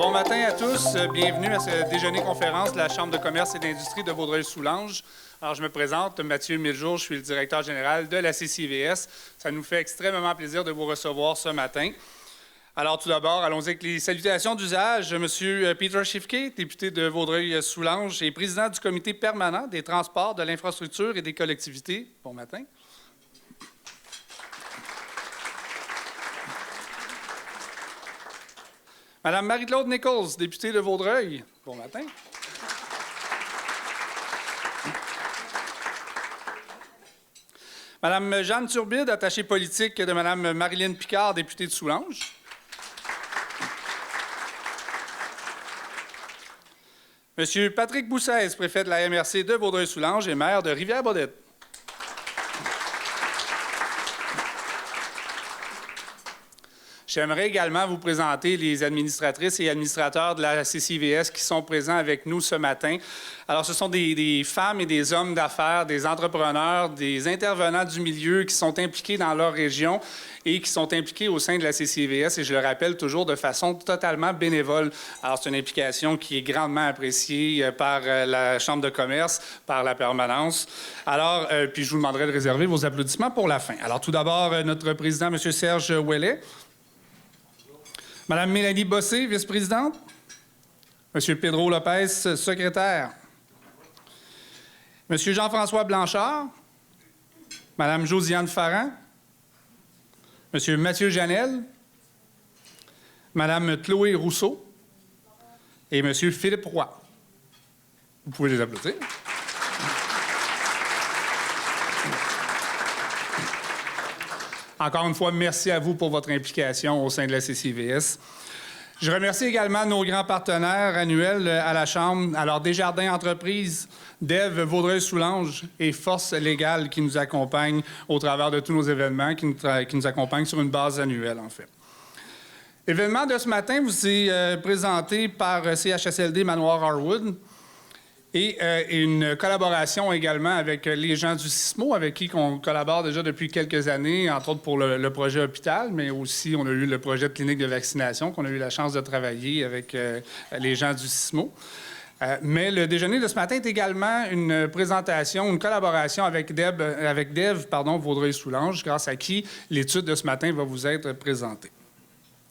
Bon matin à tous. Bienvenue à ce déjeuner-conférence de la Chambre de commerce et d'industrie de Vaudreuil-Soulanges. Alors, je me présente, Mathieu Miljour, je suis le directeur général de la CCVS. Ça nous fait extrêmement plaisir de vous recevoir ce matin. Alors, tout d'abord, allons-y avec les salutations d'usage. Monsieur Peter Schiffke, député de Vaudreuil-Soulanges et président du comité permanent des transports, de l'infrastructure et des collectivités. Bon matin. Madame Marie-Claude Nichols, députée de Vaudreuil. Bon matin. Madame Jeanne Turbide, attachée politique de Madame Marilyn Picard, députée de Soulanges. Monsieur Patrick Boussès, préfet de la MRC de Vaudreuil-Soulanges et maire de Rivière-Baudette. J'aimerais également vous présenter les administratrices et administrateurs de la CCVS qui sont présents avec nous ce matin. Alors, ce sont des femmes et des hommes d'affaires, des entrepreneurs, des intervenants du milieu qui sont impliqués dans leur région et qui sont impliqués au sein de la CCVS, et je le rappelle toujours de façon totalement bénévole. Alors, c'est une implication qui est grandement appréciée par la Chambre de commerce, par la permanence. Alors, puis je vous demanderai de réserver vos applaudissements pour la fin. Alors, tout d'abord, notre président, M. Serge Ouellet. Madame Mélanie Bossé, vice-présidente. Monsieur Pedro Lopez, secrétaire. Monsieur Jean-François Blanchard. Madame Josiane Farran. Monsieur Mathieu Janel. Madame Chloé Rousseau. Et Monsieur Philippe Roy. Vous pouvez les applaudir. Encore une fois, merci à vous pour votre implication au sein de la CCVS. Je remercie également nos grands partenaires annuels à la Chambre, alors Desjardins Entreprises, DEV Vaudreuil-Soulanges et Force Légale qui nous accompagnent au travers de tous nos événements, qui nous accompagnent sur une base annuelle, en fait. L'événement de ce matin vous est présenté par CHSLD Manoir Harwood. Et une collaboration également avec les gens du CISMO, avec qui on collabore déjà depuis quelques années, entre autres pour le projet hôpital, mais aussi on a eu le projet de clinique de vaccination, qu'on a eu la chance de travailler avec les gens du CISMO. Mais le déjeuner de ce matin est également une présentation, une collaboration avec DEV Vaudreuil-Soulanges, grâce à qui l'étude de ce matin va vous être présentée.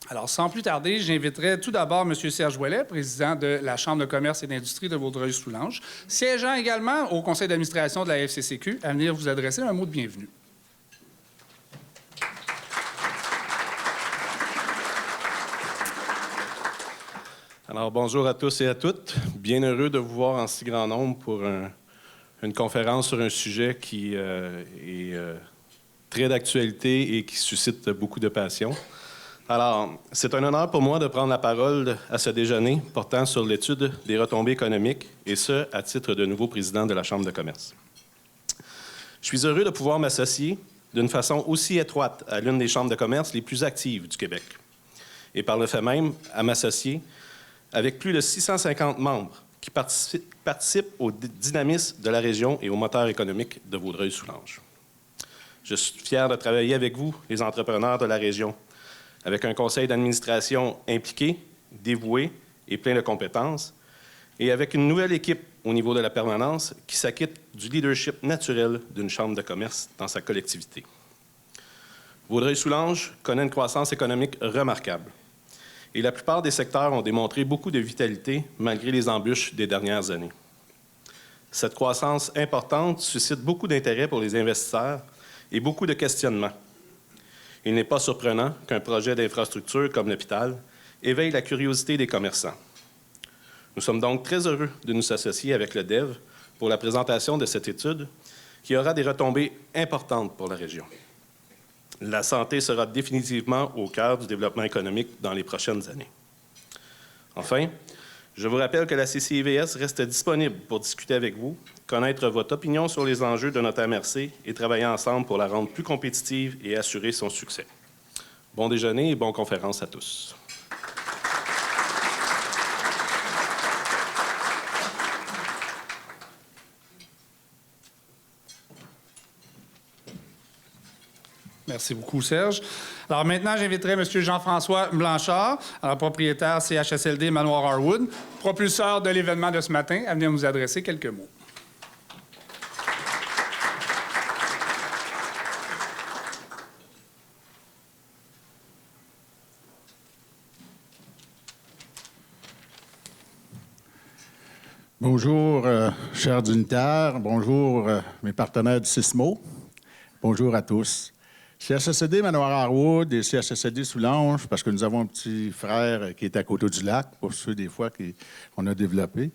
Alors, sans plus tarder, j'inviterai tout d'abord M. Serge Ouellet, président de la Chambre de commerce et d'industrie de Vaudreuil-Soulanges, siégeant également au conseil d'administration de la FCCQ, à venir vous adresser un mot de bienvenue. Alors, bonjour à tous et à toutes. Bien heureux de vous voir en si grand nombre pour une conférence sur un sujet qui est très d'actualité et qui suscite beaucoup de passion. Alors, c'est un honneur pour moi de prendre la parole à ce déjeuner portant sur l'étude des retombées économiques, et ce, à titre de nouveau président de la Chambre de commerce. Je suis heureux de pouvoir m'associer d'une façon aussi étroite à l'une des chambres de commerce les plus actives du Québec, et par le fait même à m'associer avec plus de 650 membres qui participent au dynamisme de la région et au moteur économique de Vaudreuil-Soulanges. Je suis fier de travailler avec vous, les entrepreneurs de la région, avec un conseil d'administration impliqué, dévoué et plein de compétences, et avec une nouvelle équipe au niveau de la permanence qui s'acquitte du leadership naturel d'une chambre de commerce dans sa collectivité. Vaudreuil-Soulanges connaît une croissance économique remarquable, et la plupart des secteurs ont démontré beaucoup de vitalité malgré les embûches des dernières années. Cette croissance importante suscite beaucoup d'intérêt pour les investisseurs et beaucoup de questionnements. Il n'est pas surprenant qu'un projet d'infrastructure comme l'hôpital éveille la curiosité des commerçants. Nous sommes donc très heureux de nous associer avec le DEV pour la présentation de cette étude qui aura des retombées importantes pour la région. La santé sera définitivement au cœur du développement économique dans les prochaines années. Enfin, je vous rappelle que la CCVS reste disponible pour discuter avec vous, connaître votre opinion sur les enjeux de notre MRC et travailler ensemble pour la rendre plus compétitive et assurer son succès. Bon déjeuner et bonne conférence à tous. Merci beaucoup, Serge. Alors maintenant, j'inviterai M. Jean-François Blanchard, alors propriétaire CHSLD Manoir Harwood, propulseur de l'événement de ce matin, à venir nous adresser quelques mots. Bonjour, chers dignitaires. Bonjour, mes partenaires du CISMO. Bonjour à tous. CHSLD Manoir Harwood et CHSLD Soulanges, parce que nous avons un petit frère qui est à côté du lac, pour ceux des fois qu'on a développé.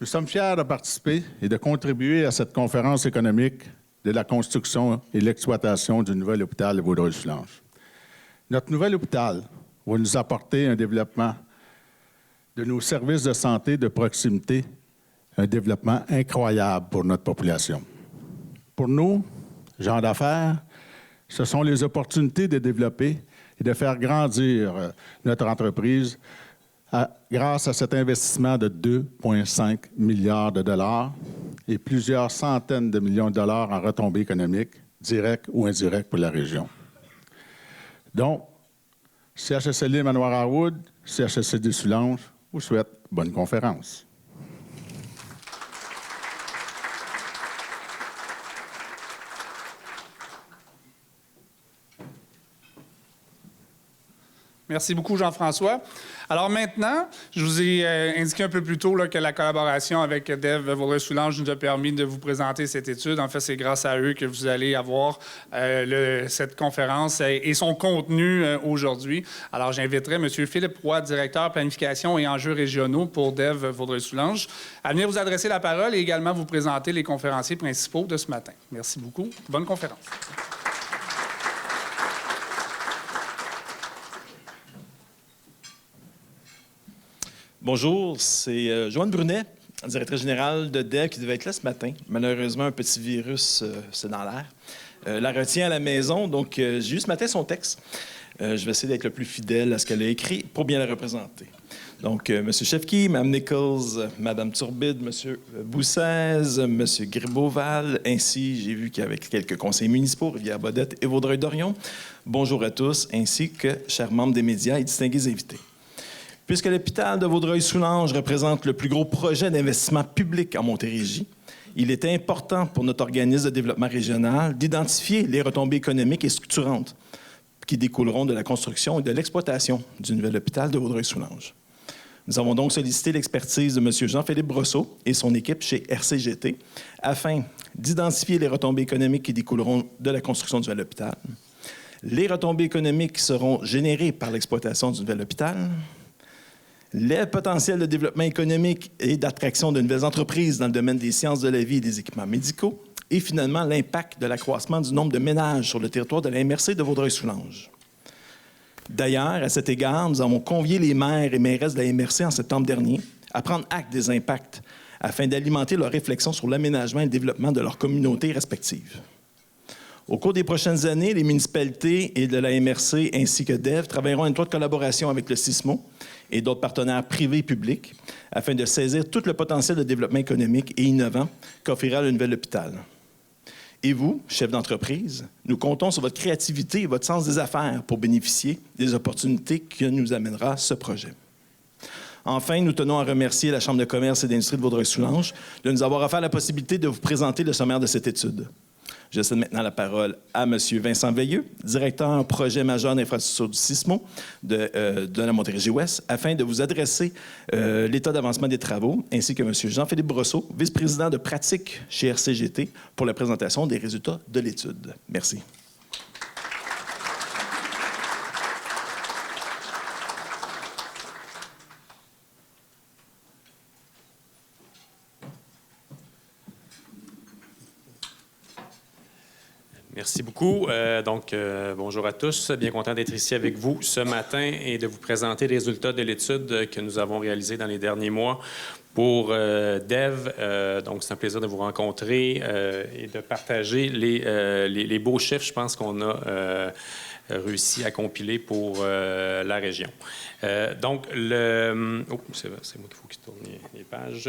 Nous sommes fiers de participer et de contribuer à cette conférence économique de la construction et l'exploitation du nouvel hôpital de Vaudreuil-Soulanges. Notre nouvel hôpital va nous apporter un développement de nos services de santé de proximité, un développement incroyable pour notre population. Pour nous, gens d'affaires, ce sont les opportunités de développer et de faire grandir notre entreprise grâce à cet investissement de 2,5 milliards de dollars et plusieurs centaines de millions de dollars en retombées économiques, directes ou indirectes pour la région. Donc, CHSLD Manoir Harwood, CHSLD Soulanges vous souhaite bonne conférence. Merci beaucoup, Jean-François. Alors maintenant, je vous ai indiqué un peu plus tôt là, que la collaboration avec Dev Vaudreuil-Soulanges nous a permis de vous présenter cette étude. En fait, c'est grâce à eux que vous allez avoir cette conférence et son contenu aujourd'hui. Alors, j'inviterai M. Philippe Roy, directeur planification et enjeux régionaux pour Dev Vaudreuil-Soulanges, à venir vous adresser la parole et également vous présenter les conférenciers principaux de ce matin. Merci beaucoup. Bonne conférence. Bonjour, c'est Joanne Brunet, directrice générale de DEV, qui devait être là ce matin. Malheureusement, un petit virus, c'est dans l'air. La retient à la maison, donc j'ai eu ce matin son texte. Je vais essayer d'être le plus fidèle à ce qu'elle a écrit pour bien la représenter. Donc, M. Chefki, Mme Nichols, Mme Turbide, M. Boussez, M. Gribeauval, ainsi, j'ai vu qu'il y avait quelques conseils municipaux, Rivière-Baudette et Vaudreuil-Dorion. Bonjour à tous, ainsi que chers membres des médias et distingués invités. Puisque l'hôpital de Vaudreuil-Soulanges représente le plus gros projet d'investissement public en Montérégie, il était important pour notre organisme de développement régional d'identifier les retombées économiques et structurantes qui découleront de la construction et de l'exploitation du nouvel hôpital de Vaudreuil-Soulanges. Nous avons donc sollicité l'expertise de M. Jean-Philippe Brosseau et son équipe chez RCGT afin d'identifier les retombées économiques qui découleront de la construction du nouvel hôpital, les retombées économiques qui seront générées par l'exploitation du nouvel hôpital, le potentiel de développement économique et d'attraction de nouvelles entreprises dans le domaine des sciences de la vie et des équipements médicaux, et finalement l'impact de l'accroissement du nombre de ménages sur le territoire de la MRC de Vaudreuil-Soulanges. D'ailleurs, à cet égard, nous avons convié les maires et mairesses de la MRC en septembre dernier à prendre acte des impacts afin d'alimenter leur réflexion sur l'aménagement et le développement de leurs communautés respectives. Au cours des prochaines années, les municipalités et de la MRC ainsi que DEV travailleront en étroite collaboration avec le CISMO et d'autres partenaires privés et publics afin de saisir tout le potentiel de développement économique et innovant qu'offrira le nouvel hôpital. Et vous, chefs d'entreprise, nous comptons sur votre créativité et votre sens des affaires pour bénéficier des opportunités que nous amènera ce projet. Enfin, nous tenons à remercier la Chambre de commerce et d'industrie de Vaudreuil-Soulanges de nous avoir offert la possibilité de vous présenter le sommaire de cette étude. Je cède maintenant la parole à M. Vincent Veilleux, directeur projet majeur d'infrastructure du CISMO de la Montérégie-Ouest, afin de vous adresser l'état d'avancement des travaux, ainsi que M. Jean-Philippe Brosseau, vice-président de pratique chez RCGT, pour la présentation des résultats de l'étude. Merci. Merci beaucoup. Bonjour à tous. Bien content d'être ici avec vous ce matin et de vous présenter les résultats de l'étude que nous avons réalisée dans les derniers mois pour DEV. Donc, c'est un plaisir de vous rencontrer et de partager les beaux chiffres, je pense, qu'on a réussi à compiler pour la région. C'est moi qu'il faut qu'il tourne les pages.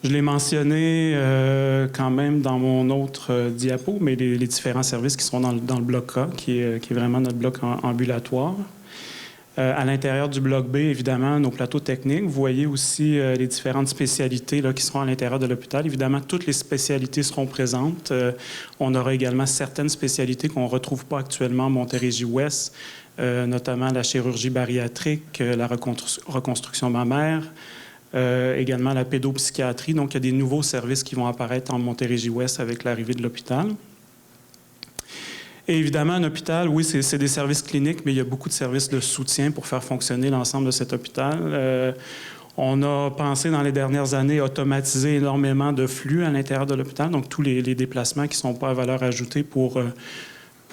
Je l'ai mentionné quand même dans mon autre diapo, mais les différents services qui seront dans le bloc A, qui est vraiment notre bloc ambulatoire. À l'intérieur du bloc B, évidemment, nos plateaux techniques. Vous voyez aussi les différentes spécialités là, qui seront à l'intérieur de l'hôpital. Évidemment, toutes les spécialités seront présentes. On aura également certaines spécialités qu'on ne retrouve pas actuellement à Montérégie-Ouest, notamment la chirurgie bariatrique, la reconstruction mammaire, également la pédopsychiatrie. Donc, il y a des nouveaux services qui vont apparaître en Montérégie-Ouest avec l'arrivée de l'hôpital. Et évidemment, un hôpital, oui, c'est des services cliniques, mais il y a beaucoup de services de soutien pour faire fonctionner l'ensemble de cet hôpital. On a pensé dans les dernières années automatiser énormément de flux à l'intérieur de l'hôpital, donc tous les déplacements qui ne sont pas à valeur ajoutée pour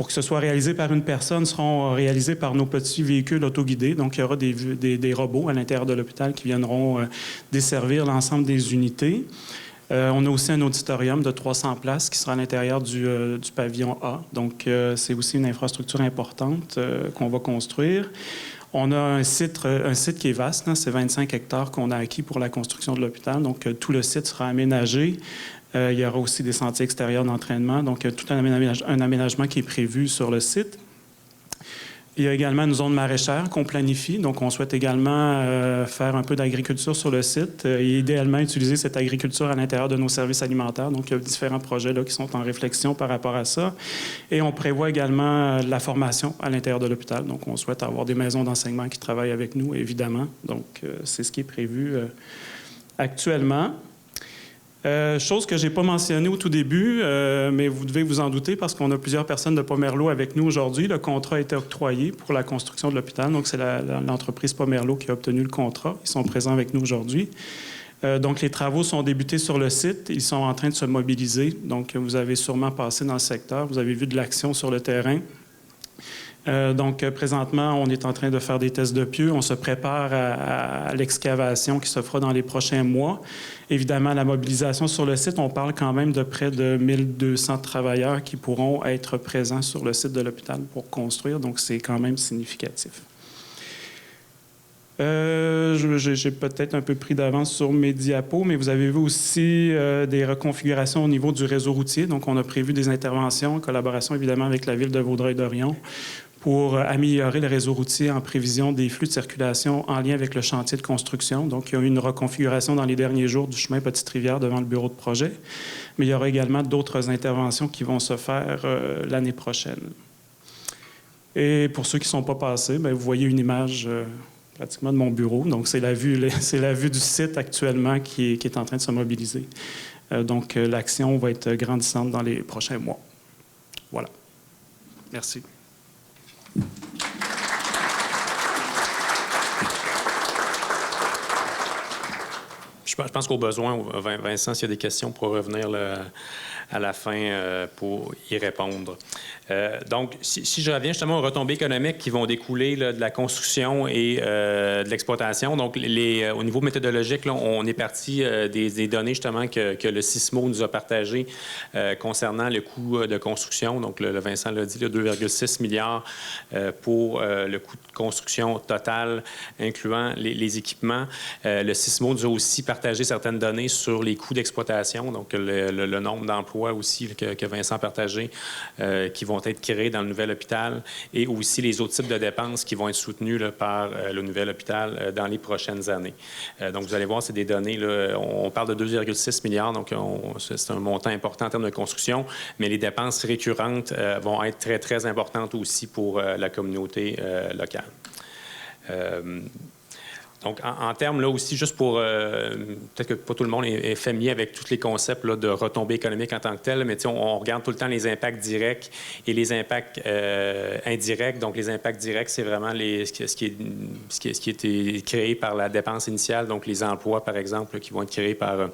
que ce soit réalisé par une personne seront réalisés par nos petits véhicules autoguidés. Donc, il y aura des robots à l'intérieur de l'hôpital qui viendront desservir l'ensemble des unités. On a aussi un auditorium de 300 places qui sera à l'intérieur du pavillon A. Donc, c'est aussi une infrastructure importante qu'on va construire. On a un site qui est vaste, hein, c'est 25 hectares qu'on a acquis pour la construction de l'hôpital. Donc, tout le site sera aménagé. Il y aura aussi des sentiers extérieurs d'entraînement. Donc, tout un aménagement qui est prévu sur le site. Il y a également une zone maraîchère qu'on planifie. Donc, on souhaite également faire un peu d'agriculture sur le site et idéalement utiliser cette agriculture à l'intérieur de nos services alimentaires. Donc, il y a différents projets là, qui sont en réflexion par rapport à ça. Et on prévoit également la formation à l'intérieur de l'hôpital. Donc, on souhaite avoir des maisons d'enseignement qui travaillent avec nous, évidemment. Donc, c'est ce qui est prévu actuellement. Chose que je n'ai pas mentionnée au tout début, mais vous devez vous en douter parce qu'on a plusieurs personnes de Pomerleau avec nous aujourd'hui. Le contrat a été octroyé pour la construction de l'hôpital. Donc, c'est l'entreprise Pomerleau qui a obtenu le contrat. Ils sont présents avec nous aujourd'hui. Donc, les travaux sont débutés sur le site. Ils sont en train de se mobiliser. Donc, vous avez sûrement passé dans le secteur. Vous avez vu de l'action sur le terrain. Donc, présentement, on est en train de faire des tests de pieux. On se prépare à l'excavation qui se fera dans les prochains mois. Évidemment, la mobilisation sur le site, on parle quand même de près de 1200 travailleurs qui pourront être présents sur le site de l'hôpital pour construire. Donc, c'est quand même significatif. J'ai peut-être un peu pris d'avance sur mes diapos, mais vous avez vu aussi des reconfigurations au niveau du réseau routier. Donc, on a prévu des interventions en collaboration, évidemment, avec la Ville de Vaudreuil-Dorion pour améliorer le réseau routier en prévision des flux de circulation en lien avec le chantier de construction. Donc, il y a eu une reconfiguration dans les derniers jours du chemin Petite-Rivière devant le bureau de projet, mais il y aura également d'autres interventions qui vont se faire l'année prochaine. Et pour ceux qui ne sont pas passés, bien, vous voyez une image pratiquement de mon bureau. Donc, c'est la vue du site actuellement qui est en train de se mobiliser. Donc, l'action va être grandissante dans les prochains mois. Voilà. Merci. Je pense qu'au besoin, Vincent, s'il y a des questions, pour revenir à la fin pour y répondre. Donc, si je reviens justement aux retombées économiques qui vont découler là, de la construction et de l'exploitation, donc au niveau méthodologique, là, on est parti des données justement que le Sismo nous a partagées concernant le coût de construction. Donc, le Vincent l'a dit, 2,6 milliards pour le coût de construction total, incluant les équipements. Le Sismo nous a aussi partagé certaines données sur les coûts d'exploitation, donc le nombre d'emplois aussi que Vincent a partagé, qui vont être créés dans le nouvel hôpital, et aussi les autres types de dépenses qui vont être soutenues là, par le nouvel hôpital dans les prochaines années. Donc, vous allez voir, c'est des données, là, on parle de 2,6 milliards, donc c'est un montant important en termes de construction, mais les dépenses récurrentes vont être très, très importantes aussi pour la communauté locale. Donc, en termes, là aussi, juste pour... peut-être que pas tout le monde est familier avec tous les concepts là, de retombées économiques en tant que tels, mais on regarde tout le temps les impacts directs et les impacts indirects. Donc, les impacts directs, c'est vraiment ce qui est créé par la dépense initiale, donc les emplois, par exemple, qui vont être créés par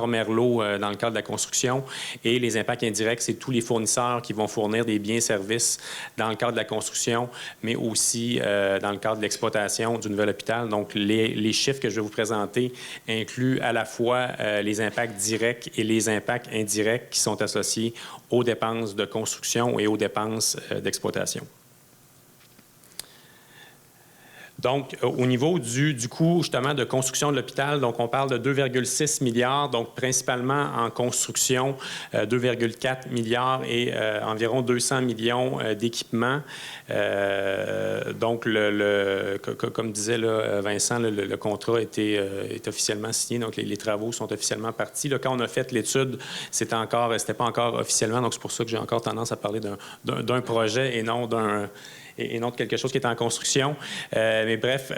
Merlot dans le cadre de la construction. Et les impacts indirects, c'est tous les fournisseurs qui vont fournir des biens et services dans le cadre de la construction, mais aussi dans le cadre de l'exploitation du nouvel hôpital. Donc, les chiffres que je vais vous présenter incluent à la fois les impacts directs et les impacts indirects qui sont associés aux dépenses de construction et aux dépenses d'exploitation. Donc, au niveau du coût, justement, de construction de l'hôpital, donc on parle de 2,6 milliards, donc principalement en construction, 2,4 milliards et environ 200 millions d'équipements. Donc, comme disait là, Vincent, le contrat est officiellement signé, donc les travaux sont officiellement partis. Là, quand on a fait l'étude, c'était pas encore officiellement, donc c'est pour ça que j'ai encore tendance à parler d'un projet et non de quelque chose qui est en construction. Mais bref,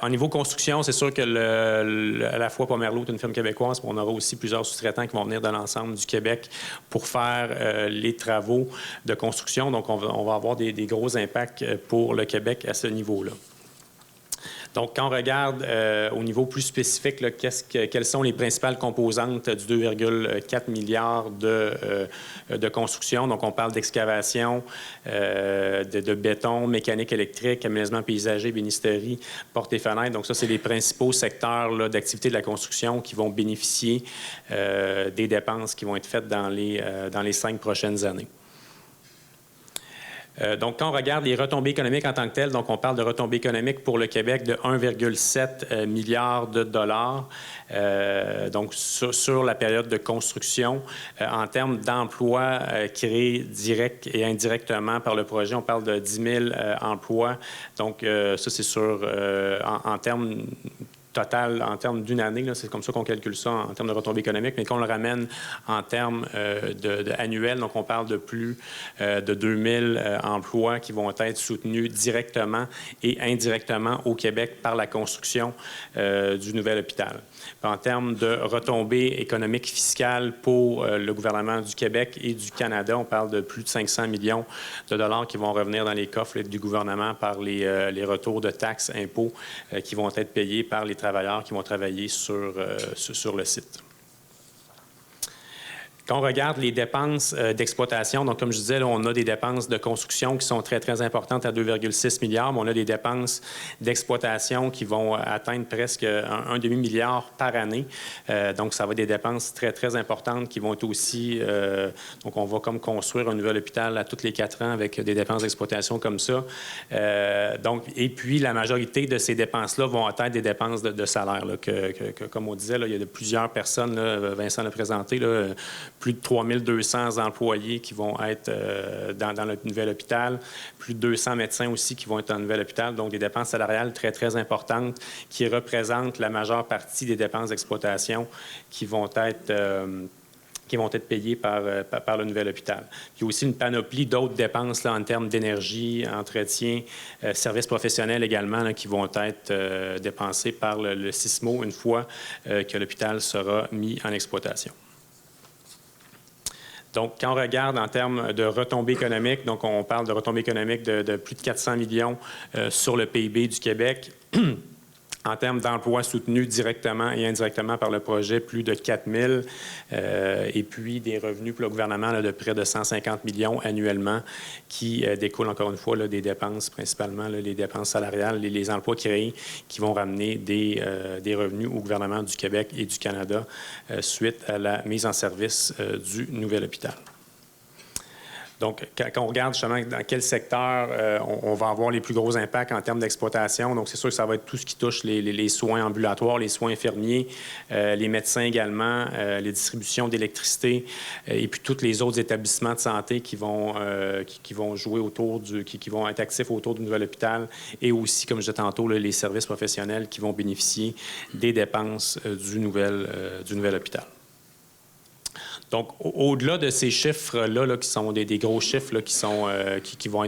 au niveau construction, c'est sûr que à la fois Pomerleau est une firme québécoise, puis on aura aussi plusieurs sous-traitants qui vont venir de l'ensemble du Québec pour faire les travaux de construction. Donc, on va avoir des gros impacts pour le Québec à ce niveau-là. Donc, quand on regarde au niveau plus spécifique, là, quelles sont les principales composantes du 2,4 milliards de construction? Donc, on parle d'excavation, de béton, mécanique électrique, aménagement paysager, bénisterie, portes et fenêtres. Donc, ça, c'est les principaux secteurs d'activité de la construction qui vont bénéficier des dépenses qui vont être faites dans les 5 prochaines années. Donc, quand on regarde les retombées économiques en tant que telles, donc on parle de retombées économiques pour le Québec de 1,7 milliard de dollars, donc sur la période de construction. En termes d'emplois créés direct et indirectement par le projet, on parle de 10 000 emplois. Donc, ça, c'est sûr, en termes total en termes d'une année, c'est comme ça qu'on calcule ça en termes de retombées économiques, mais qu'on le ramène en termes annuels, donc on parle de plus de 2000 emplois qui vont être soutenus directement et indirectement au Québec par la construction du nouvel hôpital. En termes de retombées économiques fiscales pour le gouvernement du Québec et du Canada, on parle de plus de 500 millions de dollars qui vont revenir dans les coffres du gouvernement par les retours de taxes, impôts qui vont être payés par les travailleurs qui vont travailler sur le site. Quand on regarde les dépenses d'exploitation, donc comme je disais, là, on a des dépenses de construction qui sont très, très importantes à 2,6 milliards, mais on a des dépenses d'exploitation qui vont atteindre presque un demi-milliard par année. Donc, ça va être des dépenses très, très importantes qui vont être aussi... donc, on va comme construire un nouvel hôpital à tous les 4 ans avec des dépenses d'exploitation comme ça. Donc, et puis, la majorité de ces dépenses-là vont être des dépenses de salaire. Là, comme on disait, là, il y a plusieurs personnes, là, Vincent l'a présenté, là, plus de 3200 employés qui vont être dans le nouvel hôpital, plus de 200 médecins aussi qui vont être dans le nouvel hôpital, donc des dépenses salariales très, très importantes qui représentent la majeure partie des dépenses d'exploitation qui vont être payées par le nouvel hôpital. Il y a aussi une panoplie d'autres dépenses là, en termes d'énergie, entretien, services professionnels également là, qui vont être dépensés par le SISMO une fois que l'hôpital sera mis en exploitation. Donc, quand on regarde en termes de retombées économiques, donc on parle de retombées économiques de plus de 400 millions sur le PIB du Québec. En termes d'emplois soutenus directement et indirectement par le projet, plus de 4 000. Et puis des revenus pour le gouvernement là, de près de 150 millions annuellement qui découlent encore une fois là, des dépenses, principalement là, les dépenses salariales, les emplois créés qui vont ramener des revenus au gouvernement du Québec et du Canada suite à la mise en service du nouvel hôpital. Donc, quand on regarde justement dans quel secteur on va avoir les plus gros impacts en termes d'exploitation, donc c'est sûr que ça va être tout ce qui touche les soins ambulatoires, les soins infirmiers, les médecins également, les distributions d'électricité et puis tous les autres établissements de santé qui vont jouer autour qui vont être actifs autour du nouvel hôpital et aussi, comme je disais tantôt, là, les services professionnels qui vont bénéficier des dépenses du nouvel hôpital. Donc, au-delà de ces chiffres-là, là, qui sont des gros chiffres là, qui vont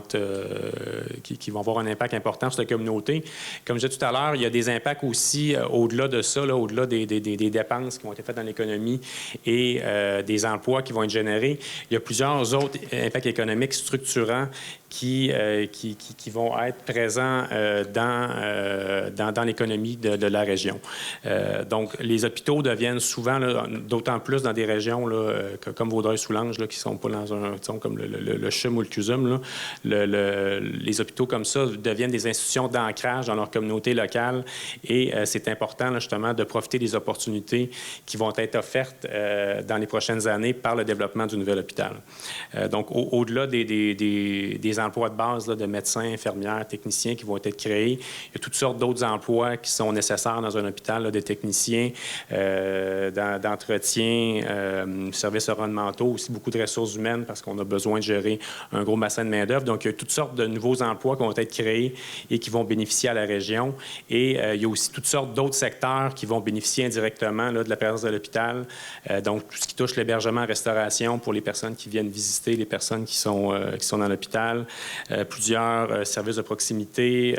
avoir un impact important sur la communauté, comme je disais tout à l'heure, il y a des impacts aussi au-delà de ça, là, au-delà des dépenses qui vont être faites dans l'économie et des emplois qui vont être générés. Il y a plusieurs autres impacts économiques structurants qui vont être présents dans l'économie de la région. Donc, les hôpitaux deviennent souvent, là, d'autant plus dans des régions là, comme Vaudreuil-Soulanges, qui ne sont pas dans un, disons, comme le CHUM ou le CUSUM, là, les hôpitaux comme ça deviennent des institutions d'ancrage dans leur communauté locale et c'est important, là, justement, de profiter des opportunités qui vont être offertes dans les prochaines années par le développement du nouvel hôpital. Donc, au-delà des emplois de base là, de médecins, infirmières, techniciens qui vont être créés, il y a toutes sortes d'autres emplois qui sont nécessaires dans un hôpital, là, des techniciens, d'entretien, services environnementaux, aussi beaucoup de ressources humaines parce qu'on a besoin de gérer un gros bassin de main-d'œuvre. Donc, il y a toutes sortes de nouveaux emplois qui vont être créés et qui vont bénéficier à la région. Et il y a aussi toutes sortes d'autres secteurs qui vont bénéficier indirectement là, de la présence de l'hôpital. Donc, tout ce qui touche l'hébergement, restauration pour les personnes qui viennent visiter, les personnes qui sont dans l'hôpital, plusieurs services de proximité,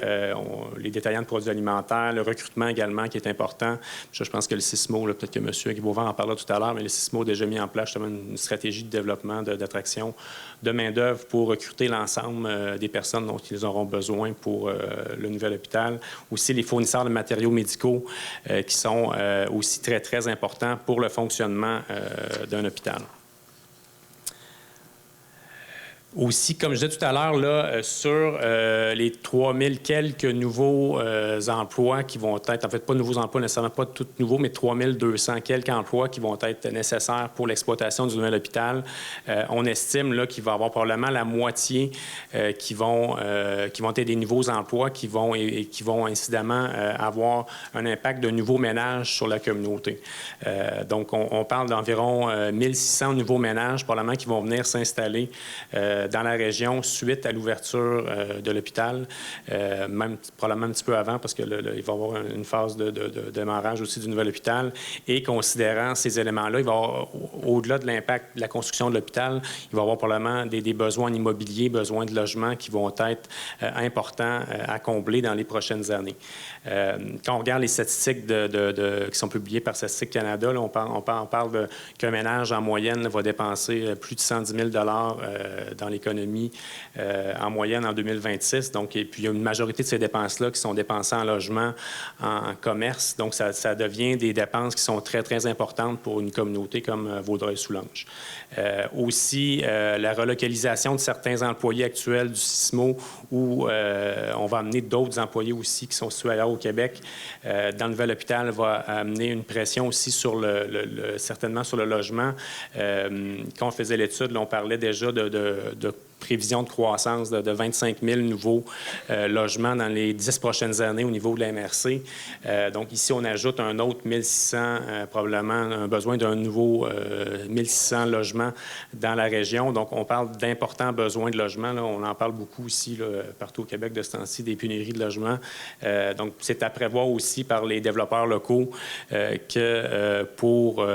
les détaillants de produits alimentaires, le recrutement également qui est important. Je pense que le CISMO, peut-être que M. Guy-Beauvant en parlera tout à l'heure, mais le CISMO a déjà mis en place justement une stratégie de développement, d'attraction de main-d'œuvre pour recruter l'ensemble des personnes dont ils auront besoin pour le nouvel hôpital. Aussi, les fournisseurs de matériaux médicaux qui sont aussi très, très importants pour le fonctionnement d'un hôpital. Aussi, comme je disais tout à l'heure, là, sur les 3000 quelques nouveaux emplois qui vont être, en fait, pas de nouveaux emplois, nécessairement pas tout nouveaux, mais 3200 quelques emplois qui vont être nécessaires pour l'exploitation du nouvel hôpital. On estime là, qu'il va y avoir probablement la moitié qui vont être des nouveaux emplois qui vont incidemment avoir un impact de nouveaux ménages sur la communauté. Donc, on parle d'environ 1600 nouveaux ménages, probablement, qui vont venir s'installer dans la région suite à l'ouverture de l'hôpital, même probablement un petit peu avant parce qu'il va y avoir une phase de démarrage aussi du nouvel hôpital. Et considérant ces éléments-là, il va y avoir, au-delà de l'impact de la construction de l'hôpital, il va y avoir probablement des besoins en immobilier, besoins de logement qui vont être importants à combler dans les prochaines années. Quand on regarde les statistiques qui sont publiées par Statistique Canada, là, on parle qu'un ménage en moyenne va dépenser plus de 110 000 dans l'économie en moyenne en 2026. Donc, et puis, il y a une majorité de ces dépenses-là qui sont dépensées en logement, en commerce. Donc, ça devient des dépenses qui sont très, très importantes pour une communauté comme Vaudreuil-Soulanges. Aussi, la relocalisation de certains employés actuels du CISMO où on va amener d'autres employés aussi qui sont situés ailleurs au Québec dans le nouvel hôpital va amener une pression aussi sur certainement sur le logement. Quand on faisait l'étude, on parlait déjà de prévision de croissance de 25 000 nouveaux logements dans les 10 prochaines années au niveau de la MRC. Donc ici, on ajoute un autre 1600, probablement un besoin d'un nouveau 1600 logements dans la région. Donc on parle d'importants besoins de logements. Là. On en parle beaucoup ici, là, partout au Québec de ce temps-ci, des pénuries de logements. Donc c'est à prévoir aussi par les développeurs locaux que pour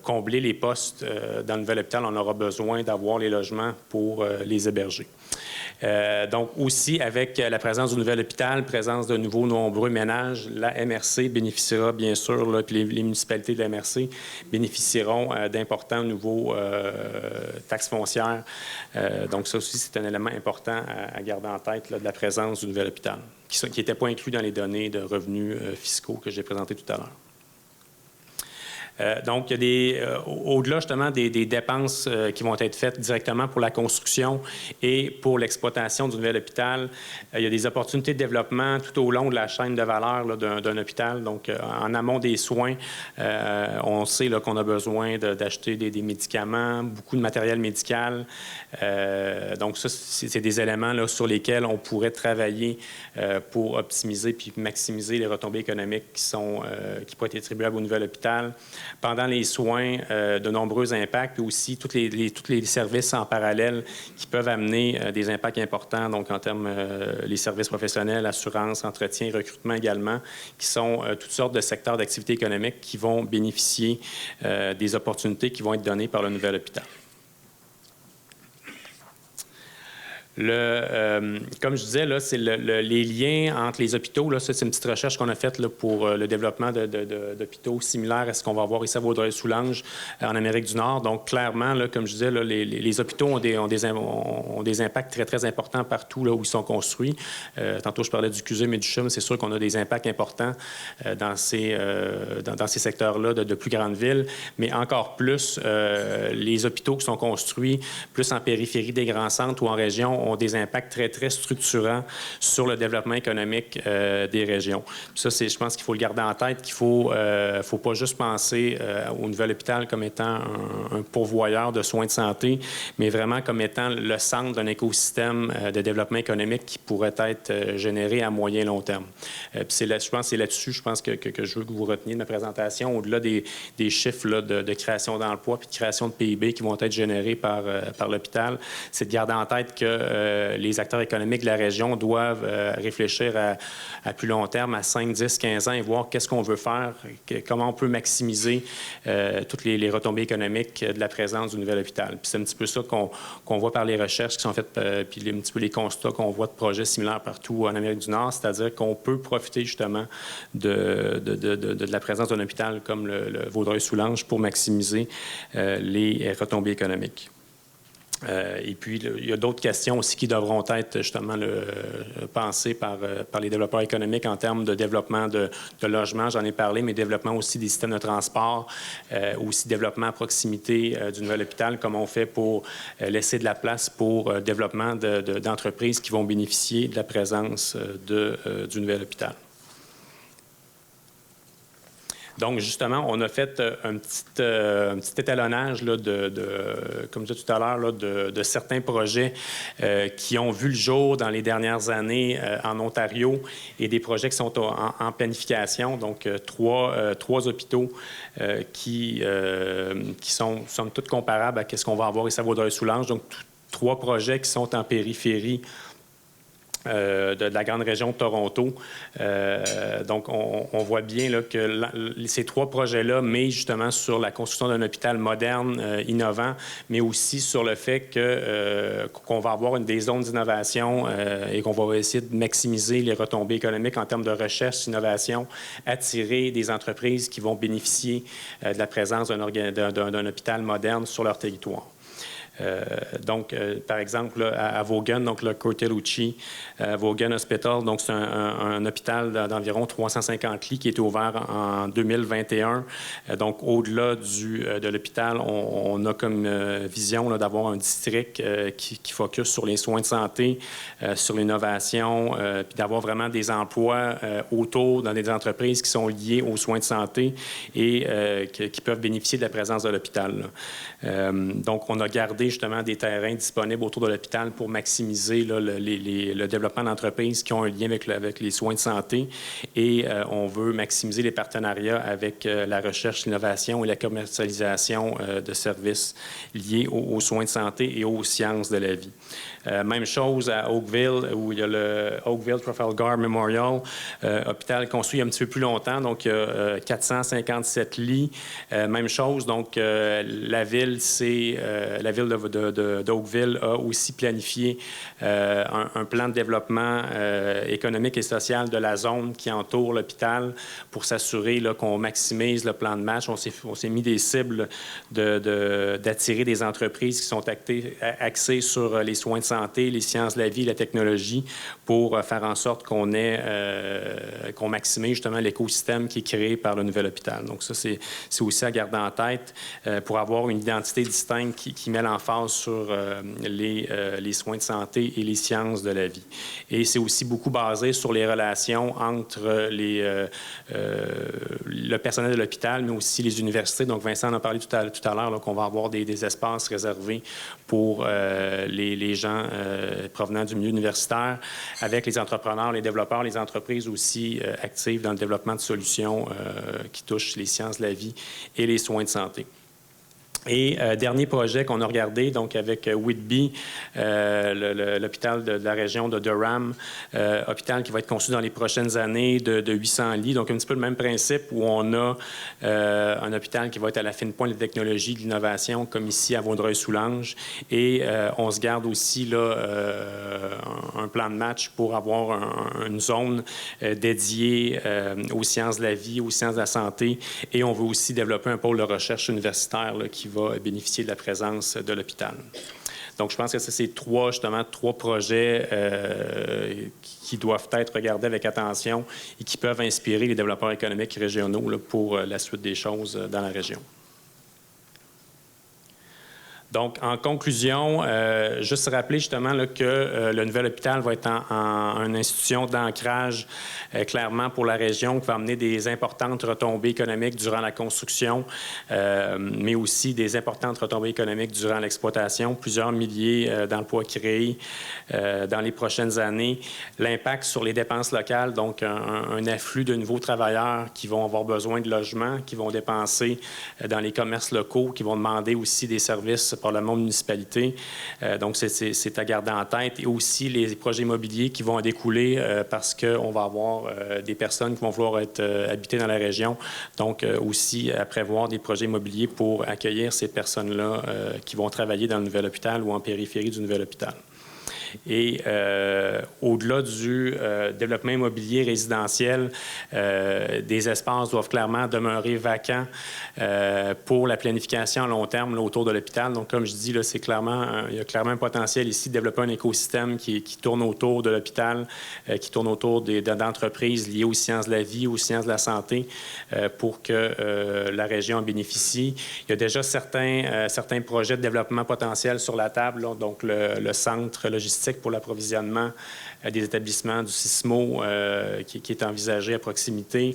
combler les postes dans le nouvel hôpital, on aura besoin d'avoir les logements pour les héberger. Donc aussi, avec la présence du nouvel hôpital, présence de nouveaux nombreux ménages, la MRC bénéficiera bien sûr, là, puis les municipalités de la MRC bénéficieront d'importants nouveaux taxes foncières. Donc ça aussi, c'est un élément important à garder en tête là, de la présence du nouvel hôpital, qui n'était pas inclus dans les données de revenus fiscaux que j'ai présentées tout à l'heure. Donc, il y a au-delà justement des dépenses qui vont être faites directement pour la construction et pour l'exploitation du nouvel hôpital, il y a des opportunités de développement tout au long de la chaîne de valeur là, d'un hôpital. Donc, en amont des soins, on sait là, qu'on a besoin d'acheter des médicaments, beaucoup de matériel médical. Donc, ça, c'est des éléments là, sur lesquels on pourrait travailler pour optimiser puis maximiser les retombées économiques qui pourraient être attribuables au nouvel hôpital. Pendant les soins, de nombreux impacts, puis aussi tous les services en parallèle qui peuvent amener des impacts importants, donc en termes les services professionnels, assurance, entretien, recrutement également, qui sont toutes sortes de secteurs d'activité économique qui vont bénéficier des opportunités qui vont être données par le nouvel hôpital. Comme je disais, là, c'est les liens entre les hôpitaux. Là, ça, c'est une petite recherche qu'on a faite là, pour le développement d'hôpitaux similaires à ce qu'on va avoir ici à Vaudreuil-Soulanges en Amérique du Nord. Donc, clairement, là, comme je disais, là, les hôpitaux ont des impacts très, très importants partout là, où ils sont construits. Tantôt, je parlais du CUSUM et du CHUM. C'est sûr qu'on a des impacts importants dans ces secteurs-là de plus grandes villes, mais encore plus, les hôpitaux qui sont construits plus en périphérie des grands centres ou en région ont des impacts très, très structurants sur le développement économique des régions. Puis ça, je pense qu'il faut le garder en tête, qu'il ne faut pas juste penser au nouvel hôpital comme étant un pourvoyeur de soins de santé, mais vraiment comme étant le centre d'un écosystème de développement économique qui pourrait être généré à moyen et long terme. Puis je pense que c'est là-dessus, je pense que je veux que vous reteniez de ma présentation, au-delà des chiffres là, de création d'emplois puis de création de PIB qui vont être générés par l'hôpital, c'est de garder en tête que les acteurs économiques de la région doivent réfléchir à plus long terme, à 5, 10, 15 ans et voir qu'est-ce qu'on veut faire, comment on peut maximiser toutes les retombées économiques de la présence du nouvel hôpital. Puis c'est un petit peu ça qu'on voit par les recherches qui sont faites, puis un petit peu les constats qu'on voit de projets similaires partout en Amérique du Nord, c'est-à-dire qu'on peut profiter justement de la présence d'un hôpital comme le Vaudreuil-Soulanges pour maximiser les retombées économiques. Et puis, il y a d'autres questions aussi qui devront être justement pensées par les développeurs économiques en termes de développement de logement. J'en ai parlé, mais développement aussi des systèmes de transport, aussi développement à proximité du nouvel hôpital, comme on fait pour laisser de la place pour développement d'entreprises qui vont bénéficier de la présence du nouvel hôpital. Donc, justement, on a fait un petit étalonnage, là, comme je disais tout à l'heure, là, de certains projets qui ont vu le jour dans les dernières années en Ontario et des projets qui sont en planification. Donc, trois hôpitaux qui sont somme toute comparables à ce qu'on va avoir ici à Vaudreuil-Soulanges. Donc, trois projets qui sont en périphérie de la grande région de Toronto. Donc, on voit bien là, que ces trois projets-là mettent justement sur la construction d'un hôpital moderne, innovant, mais aussi sur le fait qu'on va avoir des zones d'innovation et qu'on va essayer de maximiser les retombées économiques en termes de recherche, d'innovation, attirer des entreprises qui vont bénéficier de la présence d'un hôpital moderne sur leur territoire. Donc, par exemple, là, à Vaughan, donc le Cortellucci, Vaughan Hospital, donc c'est un hôpital d'environ 350 lits qui a été ouvert en 2021. Donc, au-delà de l'hôpital, on a comme vision d'avoir un district qui focus sur les soins de santé, sur l'innovation, puis d'avoir vraiment des emplois autour dans des entreprises qui sont liées aux soins de santé et qui peuvent bénéficier de la présence de l'hôpital. Donc, on a gardé justement des terrains disponibles autour de l'hôpital pour maximiser là, le développement d'entreprises qui ont un lien avec les soins de santé et on veut maximiser les partenariats avec la recherche, l'innovation et la commercialisation de services liés aux soins de santé et aux sciences de la vie. Même chose à Oakville, où il y a le Oakville Trafalgar Memorial, hôpital construit un petit peu plus longtemps, donc il y a 457 lits. Même chose, donc la ville d'Oakville a aussi planifié un plan de développement économique et social de la zone qui entoure l'hôpital pour s'assurer qu'on maximise le plan de match. On s'est mis des cibles d'attirer des entreprises qui sont axées sur les soins de santé, les sciences de la vie, la technologie, pour faire en sorte qu'on maximise justement l'écosystème qui est créé par le nouvel hôpital. Donc ça, c'est aussi à garder en tête pour avoir une identité distincte qui met l'emphase sur les soins de santé et les sciences de la vie. Et c'est aussi beaucoup basé sur les relations entre le personnel de l'hôpital, mais aussi les universités. Donc Vincent en a parlé tout à l'heure, qu'on va avoir des espaces réservés pour les gens provenant du milieu universitaire, avec les entrepreneurs, les développeurs, les entreprises aussi actives dans le développement de solutions qui touchent les sciences de la vie et les soins de santé. Et dernier projet qu'on a regardé, donc avec Whitby, l'hôpital de la région de Durham, hôpital qui va être conçu dans les prochaines années de 800 lits. Donc un petit peu le même principe où on a un hôpital qui va être à la fine pointe des technologies, de l'innovation, comme ici à Vaudreuil-Soulanges. Et on se garde aussi là, un plan de match pour avoir une zone dédiée aux sciences de la vie, aux sciences de la santé. Et on veut aussi développer un pôle de recherche universitaire là, qui va bénéficier de la présence de l'hôpital. Donc, je pense que c'est trois projets qui doivent être regardés avec attention et qui peuvent inspirer les développeurs économiques régionaux là, pour la suite des choses dans la région. Donc, en conclusion, juste rappeler justement là, que le nouvel hôpital va être une institution d'ancrage clairement pour la région qui va amener des importantes retombées économiques durant la construction, mais aussi des importantes retombées économiques durant l'exploitation, plusieurs milliers d'emplois créés dans les prochaines années. L'impact sur les dépenses locales, donc un afflux de nouveaux travailleurs qui vont avoir besoin de logements, qui vont dépenser dans les commerces locaux, qui vont demander aussi des services par le monde municipalité. Donc, c'est à garder en tête. Et aussi les projets immobiliers qui vont en découler parce qu'on va avoir des personnes qui vont vouloir habiter dans la région. Donc, aussi à prévoir des projets immobiliers pour accueillir ces personnes-là qui vont travailler dans le nouvel hôpital ou en périphérie du nouvel hôpital. Et au-delà du développement immobilier résidentiel, des espaces doivent clairement demeurer vacants pour la planification à long terme là, autour de l'hôpital. Donc, comme je dis, là, il y a clairement un potentiel ici de développer un écosystème qui tourne autour de l'hôpital, qui tourne autour d'entreprises liées aux sciences de la vie, aux sciences de la santé, pour que la région en bénéficie. Il y a déjà certains projets de développement potentiel sur la table, là, donc le centre logistique pour l'approvisionnement des établissements du SISMO qui est envisagé à proximité,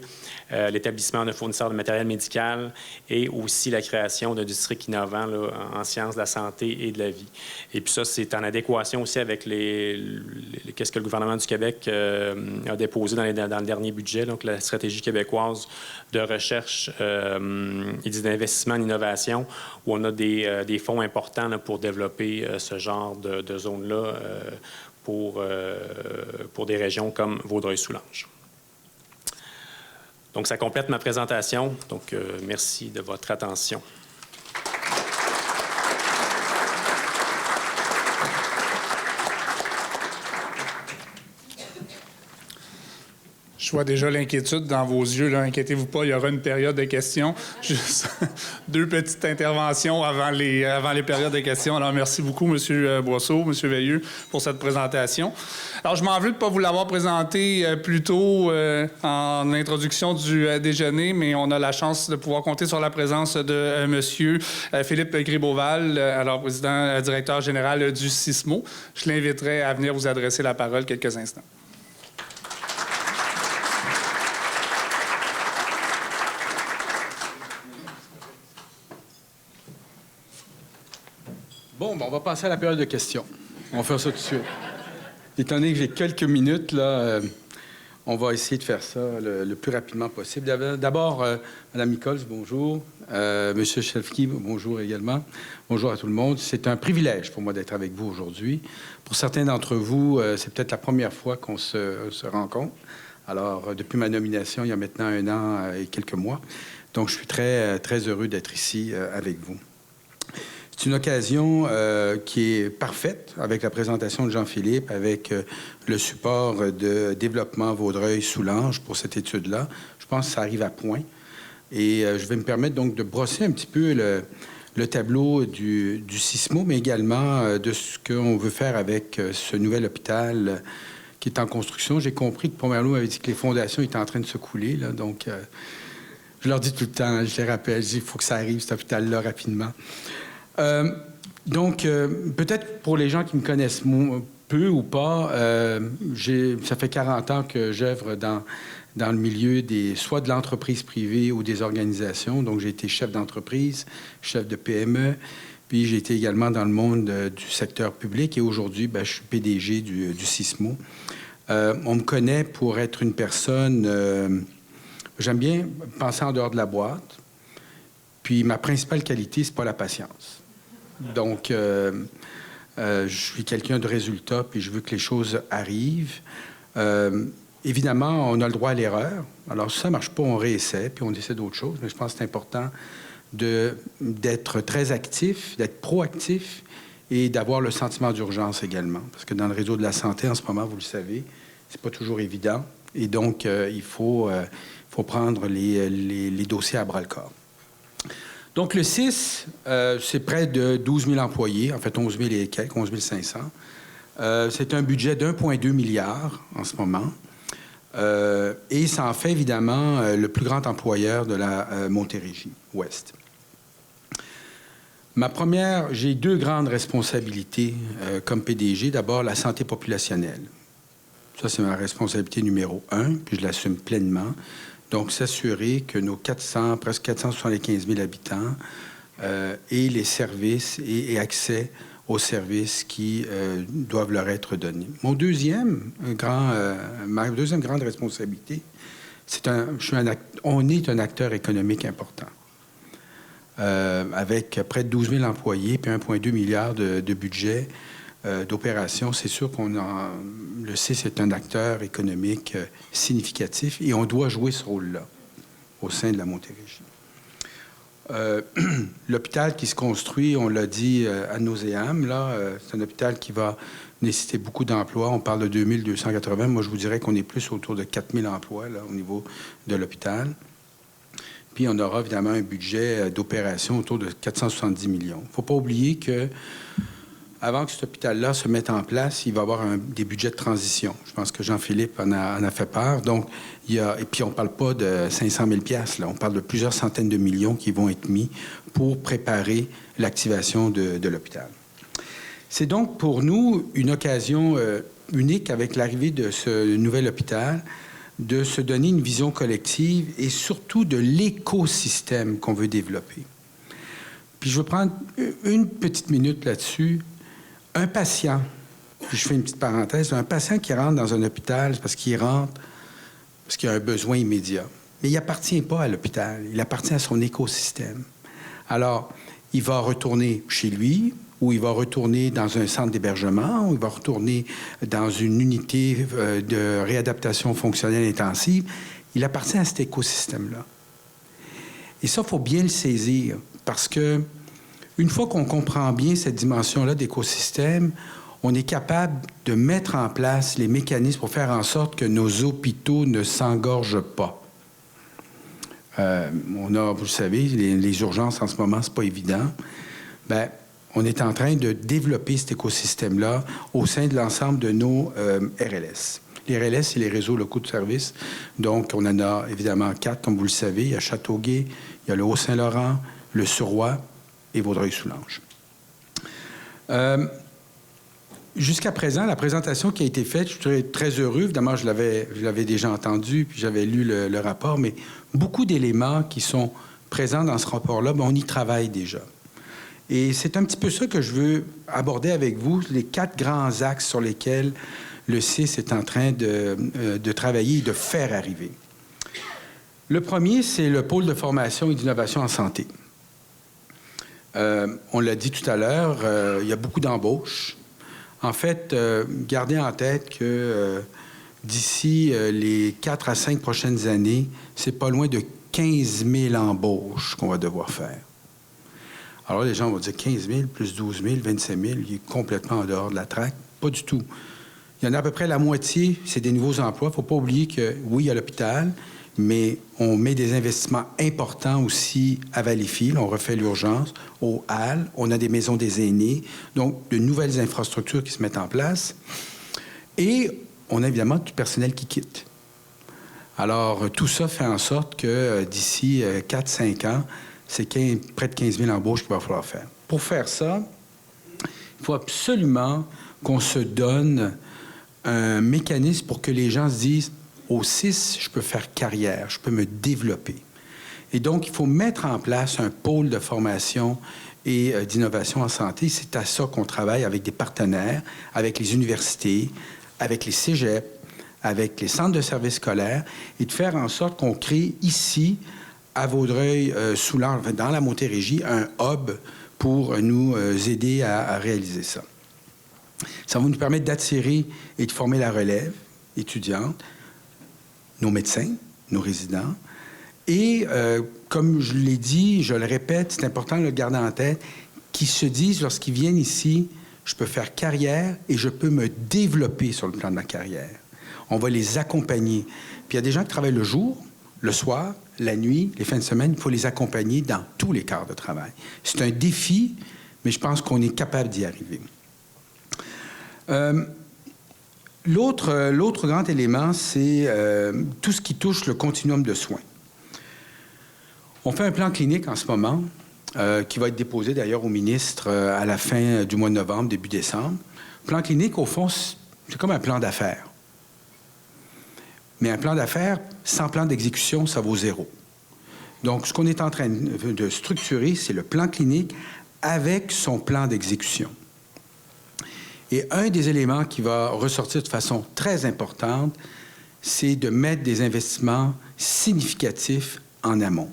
l'établissement d'un fournisseur de matériel médical et aussi la création d'un district innovant là, en sciences de la santé et de la vie. Et puis ça, c'est en adéquation aussi avec qu'est-ce que le gouvernement du Québec a déposé dans le dernier budget, donc la stratégie québécoise de recherche et d'investissement en innovation, où on a des fonds importants là, pour développer ce genre de zone-là pour des régions comme Vaudreuil-Soulanges. Donc, ça complète ma présentation. Donc, merci de votre attention. Je vois déjà l'inquiétude dans vos yeux. Là. Inquiétez-vous pas, il y aura une période de questions. Juste 2 petites interventions avant les périodes de questions. Alors, merci beaucoup, M. Boisseau, M. Veilleux, pour cette présentation. Alors, je m'en veux de ne pas vous l'avoir présenté plus tôt en introduction du déjeuner, mais on a la chance de pouvoir compter sur la présence de M. Philippe Gribeauval, alors président, directeur général du SISMO. Je l'inviterai à venir vous adresser la parole quelques instants. Bon, on va passer à la période de questions. On va faire ça tout de suite. Étant donné que j'ai quelques minutes, là, on va essayer de faire ça le plus rapidement possible. D'abord, Mme Nichols, bonjour. M. Chelfky, bonjour également. Bonjour à tout le monde. C'est un privilège pour moi d'être avec vous aujourd'hui. Pour certains d'entre vous, c'est peut-être la première fois qu'on se rencontre. Alors, depuis ma nomination, il y a maintenant 1 an et quelques mois. Donc, je suis très, très heureux d'être ici avec vous. C'est une occasion qui est parfaite avec la présentation de Jean-Philippe, avec le support de développement Vaudreuil-Soulanges pour cette étude-là. Je pense que ça arrive à point. Et je vais me permettre donc de brosser un petit peu le tableau du SISMO, mais également de ce qu'on veut faire avec ce nouvel hôpital qui est en construction. J'ai compris que Pomerleau m'avait dit que les fondations étaient en train de se couler, là, donc je leur dis tout le temps, je les rappelle, je dis, il faut que ça arrive, cet hôpital-là, rapidement. Donc, peut-être pour les gens qui me connaissent peu ou pas, ça fait 40 ans que j'œuvre dans le milieu soit de l'entreprise privée ou des organisations. Donc, j'ai été chef d'entreprise, chef de PME, puis j'ai été également dans le monde du secteur public et aujourd'hui, je suis PDG du SISMO. On me connaît pour être une personne... j'aime bien penser en dehors de la boîte. Puis ma principale qualité, c'est pas la patience. Donc, je suis quelqu'un de résultat, puis je veux que les choses arrivent. Évidemment, on a le droit à l'erreur. Alors, si ça ne marche pas, on réessaie, puis on essaie d'autres choses. Mais je pense que c'est important d'être très actif, d'être proactif et d'avoir le sentiment d'urgence également. Parce que dans le réseau de la santé, en ce moment, vous le savez, c'est pas toujours évident. Et donc, il faut prendre les dossiers à bras-le-corps. Donc, le 6, c'est près de 12 000 employés, en fait 11 000 et quelques, 11 500. C'est un budget d'1,2 milliard en ce moment. Et ça en fait évidemment le plus grand employeur de la Montérégie Ouest. J'ai 2 grandes responsabilités comme PDG. D'abord, la santé populationnelle. Ça, c'est ma responsabilité numéro 1, puis je l'assume pleinement. Donc, s'assurer que nos presque 475 000 habitants aient les services et accès aux services qui doivent leur être donnés. Ma deuxième grande responsabilité, on est un acteur économique important. Avec près de 12 000 employés puis 1,2 milliard de budget d'opération, c'est sûr le CIS est un acteur économique significatif et on doit jouer ce rôle-là au sein de la Montérégie. L'hôpital qui se construit, on l'a dit ad nauseam, c'est un hôpital qui va nécessiter beaucoup d'emplois. On parle de 2280. Moi, je vous dirais qu'on est plus autour de 4000 emplois là, au niveau de l'hôpital. Puis, on aura évidemment un budget d'opération autour de 470 millions. Il ne faut pas oublier que avant que cet hôpital-là se mette en place, il va y avoir des budgets de transition. Je pense que Jean-Philippe en a fait part. Donc, et puis on ne parle pas de 500 000 $, là. On parle de plusieurs centaines de millions qui vont être mis pour préparer l'activation de l'hôpital. C'est donc pour nous une occasion unique avec l'arrivée de ce nouvel hôpital de se donner une vision collective et surtout de l'écosystème qu'on veut développer. Puis je veux prendre une petite minute là-dessus. Un patient, puis je fais une petite parenthèse, un patient qui rentre dans un hôpital, c'est parce qu'il rentre parce qu'il a un besoin immédiat. Mais il n'appartient pas à l'hôpital, il appartient à son écosystème. Alors, il va retourner chez lui, ou il va retourner dans un centre d'hébergement, ou il va retourner dans une unité de réadaptation fonctionnelle intensive. Il appartient à cet écosystème-là. Et ça, il faut bien le saisir, parce que une fois qu'on comprend bien cette dimension-là d'écosystème, on est capable de mettre en place les mécanismes pour faire en sorte que nos hôpitaux ne s'engorgent pas. Vous le savez, les urgences en ce moment, c'est pas évident. Bien, on est en train de développer cet écosystème-là au sein de l'ensemble de nos RLS. Les RLS, c'est les réseaux locaux de services. Donc, on en a évidemment 4, comme vous le savez. Il y a Châteauguay, il y a le Haut-Saint-Laurent, le Suroît et Vaudreuil-Soulanges. Jusqu'à présent, la présentation qui a été faite, je suis très heureux. Évidemment, je l'avais déjà entendu, puis j'avais lu le rapport, mais beaucoup d'éléments qui sont présents dans ce rapport-là, on y travaille déjà. Et c'est un petit peu ça que je veux aborder avec vous, les 4 grands axes sur lesquels le CIS est en train de travailler et de faire arriver. Le premier, c'est le pôle de formation et d'innovation en santé. On l'a dit tout à l'heure, il y a beaucoup d'embauches. En fait, gardez en tête que d'ici les 4 à 5 prochaines années, c'est pas loin de 15 000 embauches qu'on va devoir faire. Alors là, les gens vont dire 15 000 plus 12 000, 25 000, il est complètement en dehors de la traque. Pas du tout. Il y en a à peu près la moitié, c'est des nouveaux emplois. Il ne faut pas oublier que, oui, il y a l'hôpital, mais on met des investissements importants aussi à Valleyfield. On refait l'urgence, au Halles. On a des maisons des aînés. Donc, de nouvelles infrastructures qui se mettent en place. Et on a évidemment tout le personnel qui quitte. Alors, tout ça fait en sorte que d'ici 4-5 ans, c'est près de 15 000 embauches qu'il va falloir faire. Pour faire ça, il faut absolument qu'on se donne un mécanisme pour que les gens se disent « Au CIS, je peux faire carrière, je peux me développer ». Et donc, il faut mettre en place un pôle de formation et d'innovation en santé. C'est à ça qu'on travaille avec des partenaires, avec les universités, avec les cégeps, avec les centres de services scolaires, et de faire en sorte qu'on crée ici, à Vaudreuil-Soulanges, enfin, dans la Montérégie, un hub pour nous aider à réaliser ça. Ça va nous permettre d'attirer et de former la relève étudiante, nos médecins, nos résidents. Et comme je l'ai dit, je le répète, c'est important de le garder en tête, qu'ils se disent lorsqu'ils viennent ici, je peux faire carrière et je peux me développer sur le plan de ma carrière. On va les accompagner. Puis il y a des gens qui travaillent le jour, le soir, la nuit, les fins de semaine. Il faut les accompagner dans tous les quarts de travail. C'est un défi, mais je pense qu'on est capable d'y arriver. L'autre grand élément, c'est tout ce qui touche le continuum de soins. On fait un plan clinique en ce moment, qui va être déposé d'ailleurs au ministre à la fin du mois de novembre, début décembre. Plan clinique, au fond, c'est comme un plan d'affaires. Mais un plan d'affaires, sans plan d'exécution, ça vaut 0. Donc, ce qu'on est en train de structurer, c'est le plan clinique avec son plan d'exécution. Et un des éléments qui va ressortir de façon très importante, c'est de mettre des investissements significatifs en amont.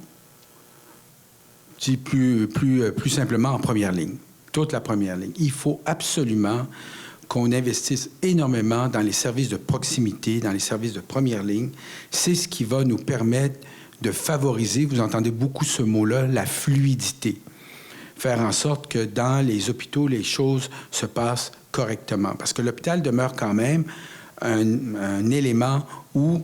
Je dis plus simplement en première ligne, toute la première ligne. Il faut absolument qu'on investisse énormément dans les services de proximité, dans les services de première ligne. C'est ce qui va nous permettre de favoriser, vous entendez beaucoup ce mot-là, la fluidité. Faire en sorte que dans les hôpitaux, les choses se passent correctement. Parce que l'hôpital demeure quand même un élément où,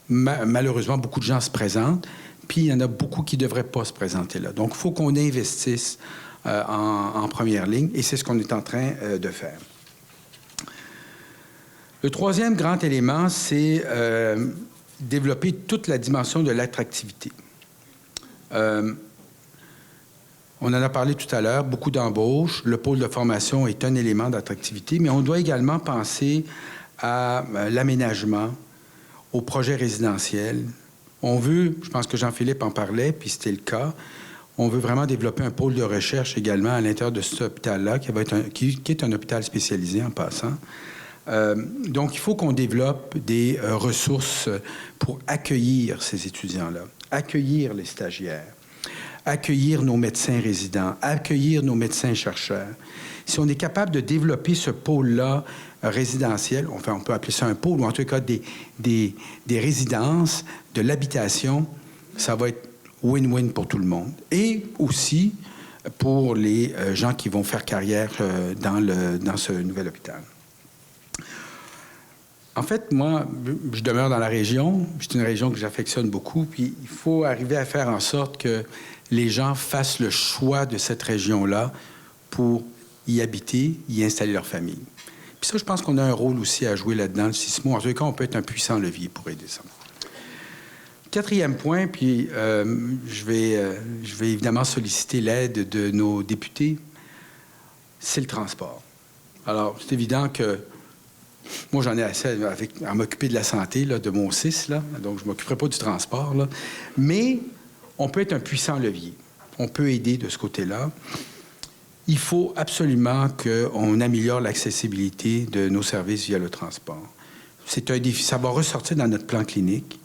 malheureusement, beaucoup de gens se présentent, puis il y en a beaucoup qui ne devraient pas se présenter là. Donc, il faut qu'on investisse en première ligne, et c'est ce qu'on est en train de faire. Le troisième grand élément, c'est développer toute la dimension de l'attractivité. On en a parlé tout à l'heure, beaucoup d'embauches. Le pôle de formation est un élément d'attractivité, mais on doit également penser à l'aménagement, aux projets résidentiels. On veut, je pense que Jean-Philippe en parlait, puis c'était le cas, on veut vraiment développer un pôle de recherche également à l'intérieur de cet hôpital-là, qui est un hôpital spécialisé en passant. Donc, il faut qu'on développe des ressources pour accueillir ces étudiants-là, accueillir les stagiaires, accueillir nos médecins résidents, accueillir nos médecins chercheurs. Si on est capable de développer ce pôle-là résidentiel, enfin, on peut appeler ça un pôle, ou en tout cas des résidences, de l'habitation, ça va être win-win pour tout le monde. Et aussi pour les gens qui vont faire carrière dans ce nouvel hôpital. En fait, moi, je demeure dans la région. C'est une région que j'affectionne beaucoup. Puis il faut arriver à faire en sorte que les gens fassent le choix de cette région-là pour y habiter, y installer leur famille. Puis ça, je pense qu'on a un rôle aussi à jouer là-dedans, le CISMO. En tout cas, on peut être un puissant levier pour aider ça. Quatrième point, puis je vais évidemment solliciter l'aide de nos députés, c'est le transport. Alors, c'est évident que moi, j'en ai assez à m'occuper de la santé, là, de mon CIS, là, donc je ne m'occuperai pas du transport. Là. Mais on peut être un puissant levier. On peut aider de ce côté-là. Il faut absolument qu'on améliore l'accessibilité de nos services via le transport. C'est un défi. Ça va ressortir dans notre plan clinique.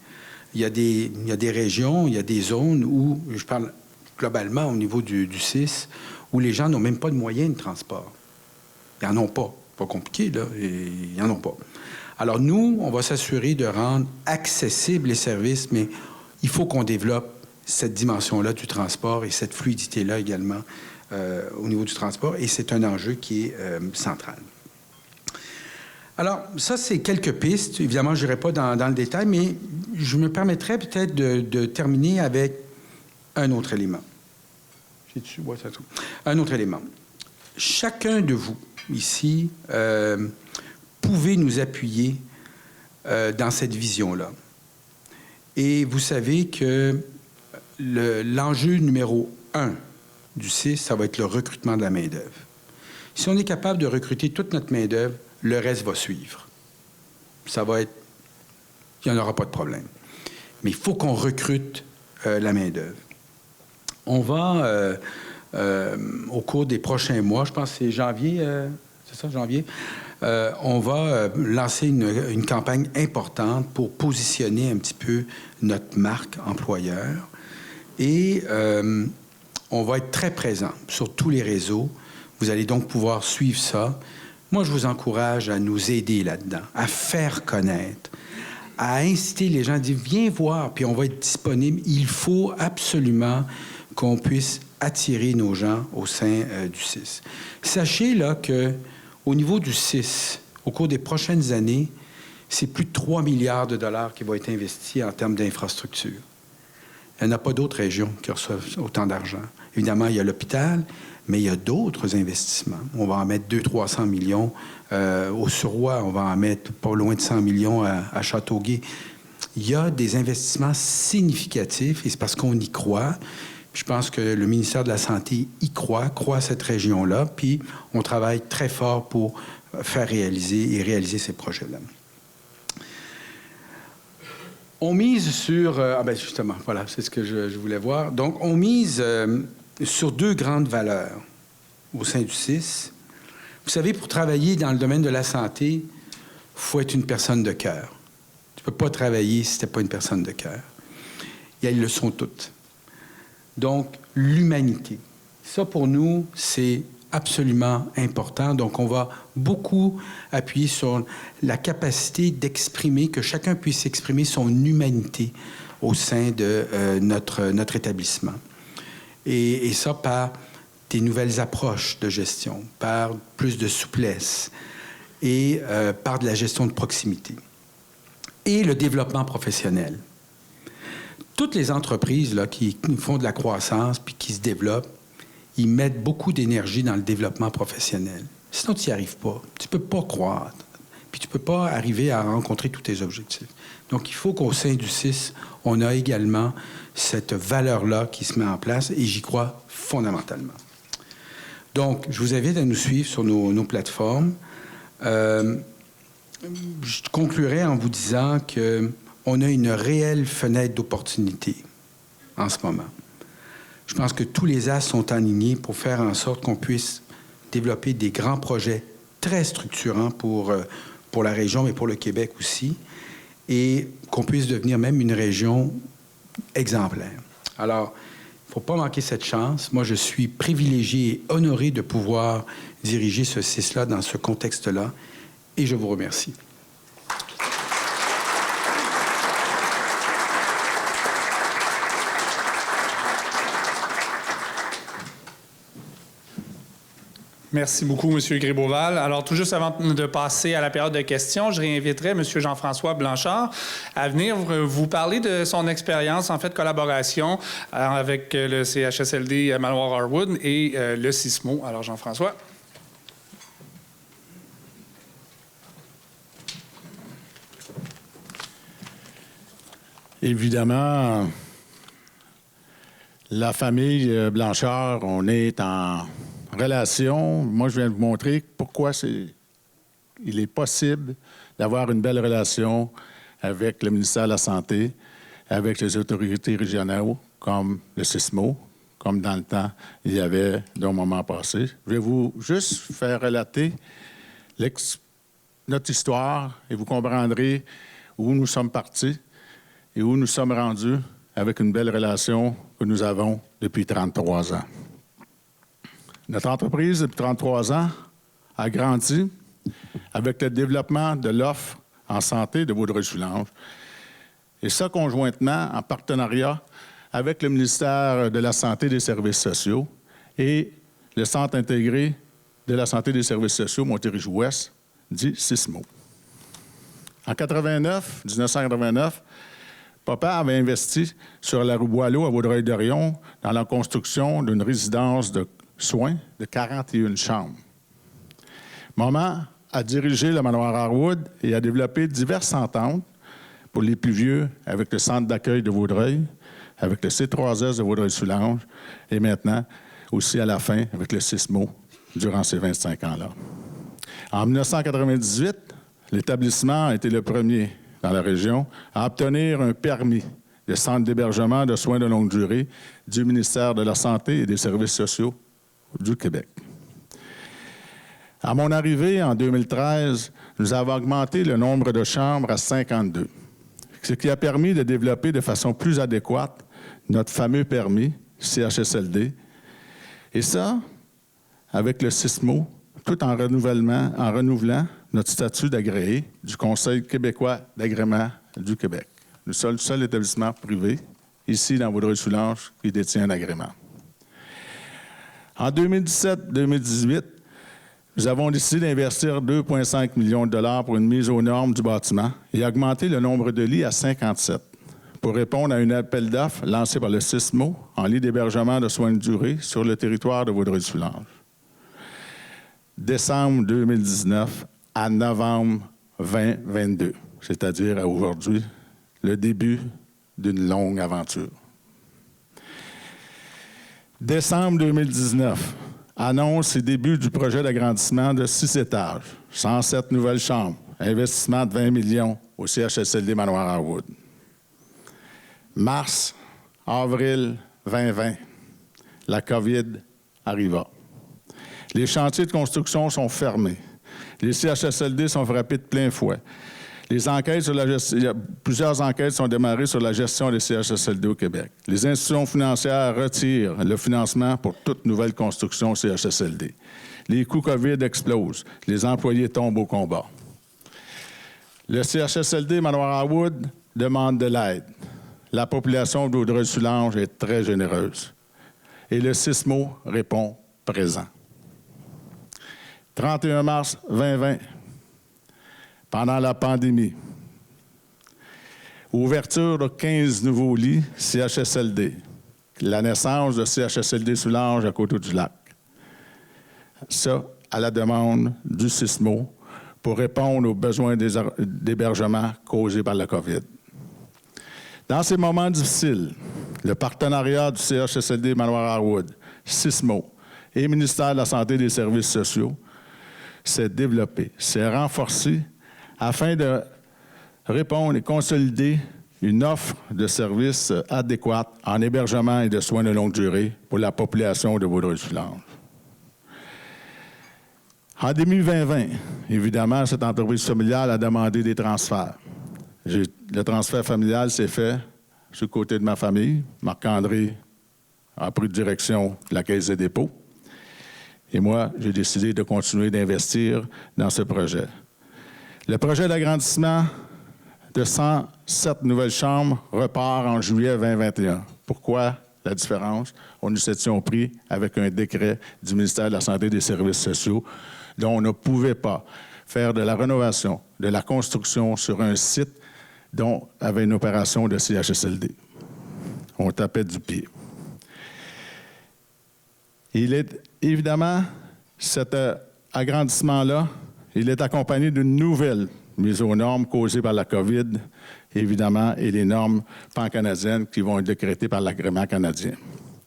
Il y a des régions, il y a des zones où, je parle globalement au niveau du CIS, où les gens n'ont même pas de moyens de transport. Ils n'en ont pas. Pas compliqué, là. Ils n'en ont pas. Alors, nous, on va s'assurer de rendre accessibles les services, mais il faut qu'on développe cette dimension-là du transport et cette fluidité-là également au niveau du transport, et c'est un enjeu qui est central. Alors, ça, c'est quelques pistes. Évidemment, je n'irai pas dans le détail, mais je me permettrais peut-être de terminer avec un autre élément. J'ai-tu? Ouais, c'est tout. Un autre élément. Chacun de vous, ici, pouvez nous appuyer dans cette vision-là. Et vous savez que l'enjeu numéro 1 du CIS, ça va être le recrutement de la main-d'œuvre. Si on est capable de recruter toute notre main-d'œuvre, le reste va suivre. Ça va être... Il n'y en aura pas de problème. Mais il faut qu'on recrute la main-d'œuvre. On va... au cours des prochains mois, je pense que c'est janvier, c'est ça, janvier, on va lancer une campagne importante pour positionner un petit peu notre marque employeur. Et on va être très présent sur tous les réseaux. Vous allez donc pouvoir suivre ça. Moi, je vous encourage à nous aider là-dedans, à faire connaître, à inciter les gens à dire « Viens voir, puis on va être disponible. » Il faut absolument qu'on puisse attirer nos gens au sein du CIS. Sachez là qu'au niveau du CIS, au cours des prochaines années, c'est plus de 3 milliards de dollars qui vont être investis en termes d'infrastructure. Il n'y en a pas d'autres régions qui reçoivent autant d'argent. Évidemment, il y a l'hôpital, mais il y a d'autres investissements. On va en mettre 200-300 millions. Au Suroît, on va en mettre pas loin de 100 millions à Châteauguay. Il y a des investissements significatifs et c'est parce qu'on y croit. Je pense que le ministère de la Santé y croit à cette région-là, puis on travaille très fort pour faire réaliser ces projets-là. On mise sur... justement, voilà, c'est ce que je voulais voir. Donc, on mise sur 2 grandes valeurs au sein du CIS. Vous savez, pour travailler dans le domaine de la santé, il faut être une personne de cœur. Tu ne peux pas travailler si tu n'es pas une personne de cœur. Et elles le sont toutes. Donc, l'humanité. Ça, pour nous, c'est absolument important. Donc, on va beaucoup appuyer sur la capacité d'exprimer, que chacun puisse exprimer son humanité au sein de notre établissement. Et ça par des nouvelles approches de gestion, par plus de souplesse et par de la gestion de proximité. Et le développement professionnel. Toutes les entreprises là, qui font de la croissance puis qui se développent, ils mettent beaucoup d'énergie dans le développement professionnel. Sinon, tu n'y arrives pas. Tu ne peux pas croître. Puis tu ne peux pas arriver à rencontrer tous tes objectifs. Donc, il faut qu'au sein du CIS, on a également cette valeur-là qui se met en place et j'y crois fondamentalement. Donc, je vous invite à nous suivre sur nos plateformes. Je conclurai en vous disant qu'on a une réelle fenêtre d'opportunité en ce moment. Je pense que tous les astres sont alignés pour faire en sorte qu'on puisse développer des grands projets très structurants pour la région, mais pour le Québec aussi, et qu'on puisse devenir même une région exemplaire. Alors, il ne faut pas manquer cette chance. Moi, je suis privilégié et honoré de pouvoir diriger ce CIS-là dans ce contexte-là, et je vous remercie. Merci beaucoup, M. Grébeauval. Alors, tout juste avant de passer à la période de questions, je réinviterai M. Jean-François Blanchard à venir vous parler de son expérience, en fait, de collaboration avec le CHSLD Manoir-Harwood et le CISMO. Alors, Jean-François. Évidemment, la famille Blanchard, on est en relation. Moi, je viens de vous montrer pourquoi il est possible d'avoir une belle relation avec le ministère de la Santé, avec les autorités régionales, comme le CISMO, comme dans le temps, il y avait d'un moment passé. Je vais vous juste faire relater notre histoire et vous comprendrez où nous sommes partis et où nous sommes rendus avec une belle relation que nous avons depuis 33 ans. Notre entreprise, depuis 33 ans, a grandi avec le développement de l'offre en santé de Vaudreuil-Soulanges. Et ça, conjointement, en partenariat avec le ministère de la Santé et des Services sociaux et le Centre intégré de la Santé et des Services sociaux Montérégie-Ouest, dit CISMO. En 1989, Papa avait investi sur la rue Boileau à Vaudreuil-Dorion dans la construction d'une résidence de soins de 41 chambres. Maman a dirigé le Manoir Harwood et a développé diverses ententes pour les plus vieux avec le Centre d'accueil de Vaudreuil, avec le C3S de Vaudreuil-Soulanges et maintenant aussi à la fin avec le CISMO durant ces 25 ans-là. En 1998, l'établissement a été le premier dans la région à obtenir un permis de centre d'hébergement de soins de longue durée du ministère de la Santé et des Services sociaux du Québec. À mon arrivée en 2013, nous avons augmenté le nombre de chambres à 52, ce qui a permis de développer de façon plus adéquate notre fameux permis CHSLD. Et ça, avec le SISMO, tout en renouvelant notre statut d'agréé du Conseil québécois d'agrément du Québec. Nous sommes le seul établissement privé, ici dans Vaudreuil-Soulanges, qui détient un agrément. En 2017-2018, nous avons décidé d'investir 2,5 millions de dollars pour une mise aux normes du bâtiment et augmenter le nombre de lits à 57 pour répondre à un appel d'offres lancé par le SISMO en lit d'hébergement de soins de durée sur le territoire de Vaudreuil-Soulanges. Décembre 2019 à novembre 2022, c'est-à-dire à aujourd'hui, le début d'une longue aventure. Décembre 2019, annonce et début du projet d'agrandissement de 6 étages, 107 nouvelles chambres, investissement de 20 millions au CHSLD Manoir Harwood. Mars, avril 2020, la COVID arriva. Les chantiers de construction sont fermés. Les CHSLD sont frappés de plein fouet. Plusieurs enquêtes sont démarrées sur la gestion des CHSLD au Québec. Les institutions financières retirent le financement pour toute nouvelle construction au CHSLD. Les coûts COVID explosent. Les employés tombent au combat. Le CHSLD Manoir Harwood demande de l'aide. La population de Vaudreuil-Soulanges est très généreuse. Et le SISMO répond présent. 31 mars 2020, pendant la pandémie, ouverture de 15 nouveaux lits CHSLD, la naissance de CHSLD Soulanges à Coteau-du-Lac. Ça, à la demande du SISMO pour répondre aux besoins d'hébergement causés par la COVID. Dans ces moments difficiles, le partenariat du CHSLD Manoir Harwood, SISMO et ministère de la Santé et des Services sociaux s'est développé, s'est renforcé afin de répondre et consolider une offre de services adéquate en hébergement et de soins de longue durée pour la population de Vaudreuil-Soulanges. En 2020, évidemment, cette entreprise familiale a demandé des transferts. Le transfert familial s'est fait sur le côté de ma famille. Marc-André a pris direction de la Caisse des dépôts. Et moi, j'ai décidé de continuer d'investir dans ce projet. Le projet d'agrandissement de 107 nouvelles chambres repart en juillet 2021. Pourquoi la différence? On nous étions pris avec un décret du ministère de la Santé et des Services sociaux dont on ne pouvait pas faire de la rénovation, de la construction sur un site dont avait une opération de CHSLD. On tapait du pied. Évidemment, cet agrandissement-là, il est accompagné d'une nouvelle mise aux normes causée par la COVID, évidemment, et les normes pan-canadiennes qui vont être décrétées par l'agrément canadien.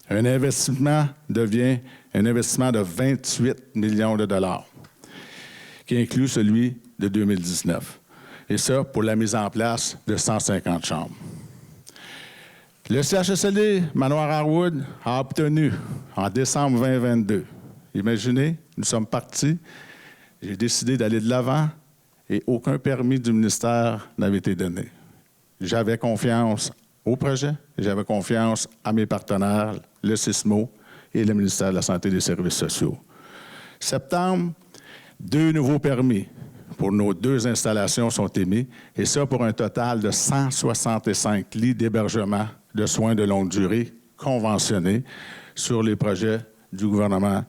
Un investissement devient un investissement de 28 millions de dollars, qui inclut celui de 2019. Et ça, pour la mise en place de 150 chambres. Le CHSLD Manoir Harwood a obtenu, en décembre 2022, imaginez, nous sommes partis, j'ai décidé d'aller de l'avant et aucun permis du ministère n'avait été donné. J'avais confiance au projet, j'avais confiance à mes partenaires, le SISMO et le ministère de la Santé et des Services sociaux. Septembre, 2 nouveaux permis pour nos 2 installations sont émis, et ça pour un total de 165 lits d'hébergement de soins de longue durée conventionnés sur les projets du gouvernement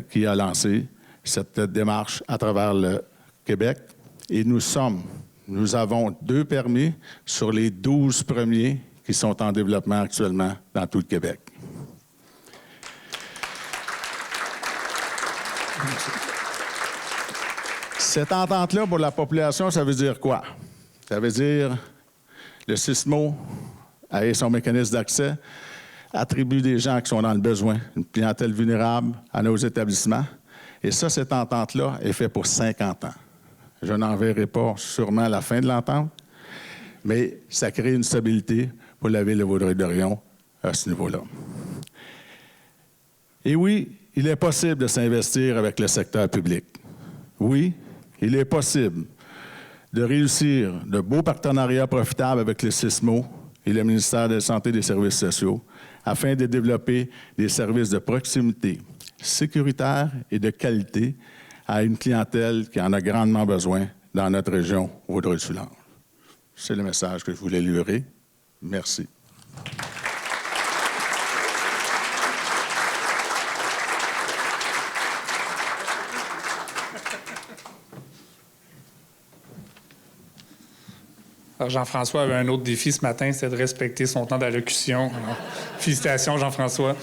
qui a lancé cette démarche à travers le Québec. Et nous avons 2 permis sur les 12 premiers qui sont en développement actuellement dans tout le Québec. Cette entente-là, pour la population, ça veut dire quoi? Ça veut dire le SISMO, avec son mécanisme d'accès, attribue des gens qui sont dans le besoin, une clientèle vulnérable à nos établissements. Et ça, cette entente-là est faite pour 50 ans. Je n'en verrai pas sûrement la fin de l'entente, mais ça crée une stabilité pour la ville de Vaudreuil-Dorion à ce niveau-là. Et oui, il est possible de s'investir avec le secteur public. Oui, il est possible de réussir de beaux partenariats profitables avec le SISMO et le ministère de la Santé et des Services sociaux afin de développer des services de proximité, sécuritaires et de qualité à une clientèle qui en a grandement besoin dans notre région Vaudreuil-Soulanges. C'est le message que je voulais livrer. Merci. Alors, Jean-François avait un autre défi ce matin, c'est de respecter son temps d'allocution. Alors, félicitations, Jean-François.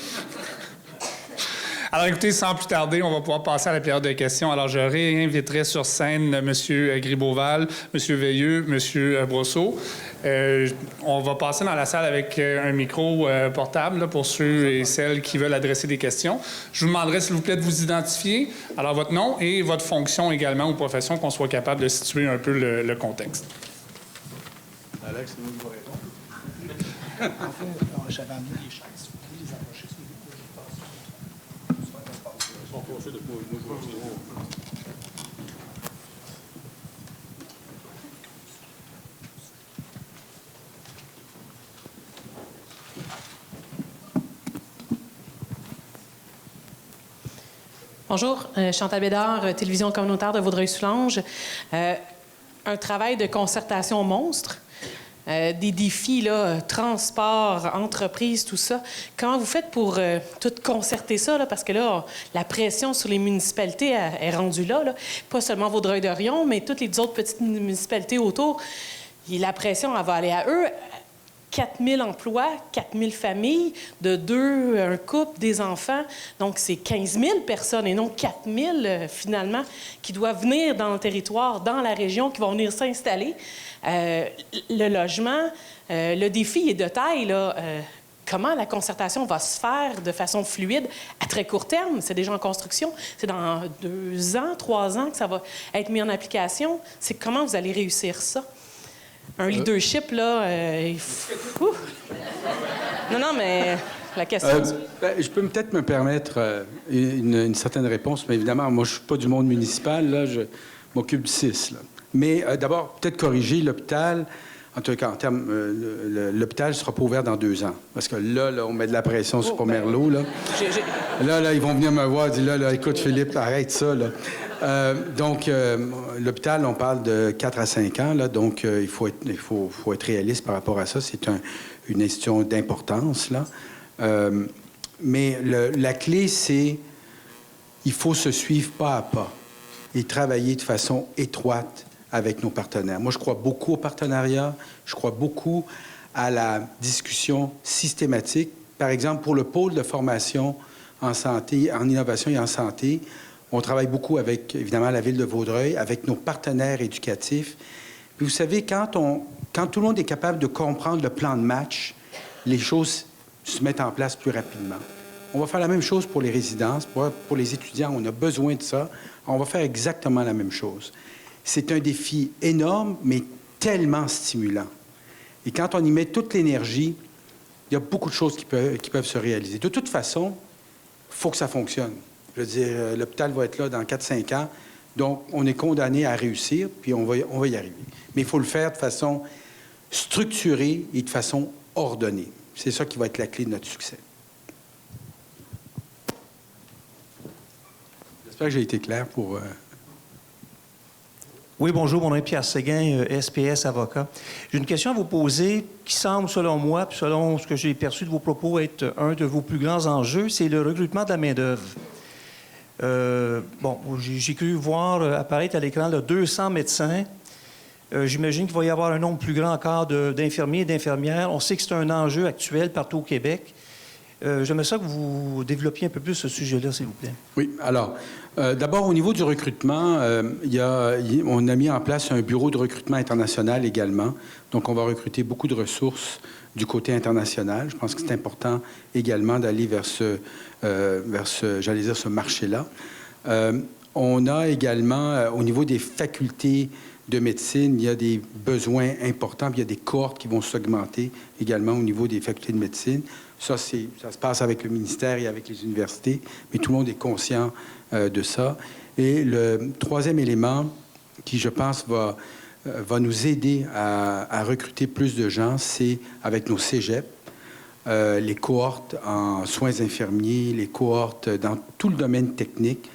Alors, écoutez, sans plus tarder, on va pouvoir passer à la période de questions. Alors, je réinviterai sur scène M. Gribeauval, M. Veilleux, M. Brosseau. On va passer dans la salle avec un micro portable là, pour ceux et celles qui veulent adresser des questions. Je vous demanderai, s'il vous plaît, de vous identifier. Alors, votre nom et votre fonction également ou profession, qu'on soit capable de situer un peu le contexte. Alex, nous vous répondre. En fait, j'avais amené des chaises. Vous les approchez sur les coups. Bonjour, Chantal Bédard, télévision communautaire de Vaudreuil-Soulanges. Un travail de concertation monstre. Des défis, là, transport, entreprise, tout ça. Comment vous faites pour tout concerter ça? Là, parce que là, la pression sur les municipalités est rendue là, là. Pas seulement Vaudreuil-Dorion, mais toutes les autres petites municipalités autour. Et la pression, elle va aller à eux. 4 000 emplois, 4 000 familles, de 2, un couple, des enfants. Donc, c'est 15 000 personnes et non 4 000, finalement, qui doivent venir dans le territoire, dans la région, qui vont venir s'installer. Le logement, le défi est de taille, là. Comment la concertation va se faire de façon fluide à très court terme? C'est déjà en construction. C'est dans 2 ans, 3 ans que ça va être mis en application. C'est comment vous allez réussir ça? Un leadership, là, Non, mais la question... Je peux peut-être me permettre une certaine réponse, mais évidemment, moi, je ne suis pas du monde municipal, là, je m'occupe du CIS. Là. Mais d'abord, peut-être corriger l'hôpital. En tout cas, en termes, l'hôpital ne sera pas ouvert dans 2 ans. Parce que là, on met de la pression sur Pomerleau. Là. Là, ils vont venir me voir et dire, là, écoute, Philippe, arrête ça, là. Donc, l'hôpital, on parle de 4 à 5 ans, là, donc il faut être réaliste par rapport à ça. C'est une institution d'importance, là. Mais la clé, c'est il faut se suivre pas à pas et travailler de façon étroite avec nos partenaires. Moi, je crois beaucoup au partenariat, je crois beaucoup à la discussion systématique. Par exemple, pour le pôle de formation en santé, en innovation et en santé, on travaille beaucoup avec, évidemment, la Ville de Vaudreuil, avec nos partenaires éducatifs. Puis vous savez, quand tout le monde est capable de comprendre le plan de match, les choses se mettent en place plus rapidement. On va faire la même chose pour les résidences, pour les étudiants. On a besoin de ça. On va faire exactement la même chose. C'est un défi énorme, mais tellement stimulant. Et quand on y met toute l'énergie, il y a beaucoup de choses qui peuvent se réaliser. De toute façon, il faut que ça fonctionne. Je veux dire, l'hôpital va être là dans 4-5 ans. Donc, on est condamné à réussir, puis on va y arriver. Mais il faut le faire de façon structurée et de façon ordonnée. C'est ça qui va être la clé de notre succès. J'espère que j'ai été clair pour... Oui, bonjour, mon nom est Pierre Séguin, SPS avocat. J'ai une question à vous poser qui semble, selon moi, puis selon ce que j'ai perçu de vos propos, être un de vos plus grands enjeux, c'est le recrutement de la main-d'œuvre. J'ai cru voir apparaître à l'écran là, 200 médecins. J'imagine qu'il va y avoir un nombre plus grand encore d'infirmiers et d'infirmières. On sait que c'est un enjeu actuel partout au Québec. J'aimerais ça que vous développiez un peu plus ce sujet-là, s'il vous plaît. Oui, alors, d'abord, au niveau du recrutement, on a mis en place un bureau de recrutement international également. Donc, on va recruter beaucoup de ressources du côté international. Je pense que c'est important également d'aller vers ce marché-là. On a également, au niveau des facultés de médecine, il y a des besoins importants, puis il y a des cohortes qui vont s'augmenter également au niveau des facultés de médecine. Ça se passe avec le ministère et avec les universités, mais tout le monde est conscient de ça. Et le troisième élément qui, je pense, va va nous aider à recruter plus de gens, c'est avec nos cégeps, les cohortes en soins infirmiers, les cohortes dans tout le domaine technique.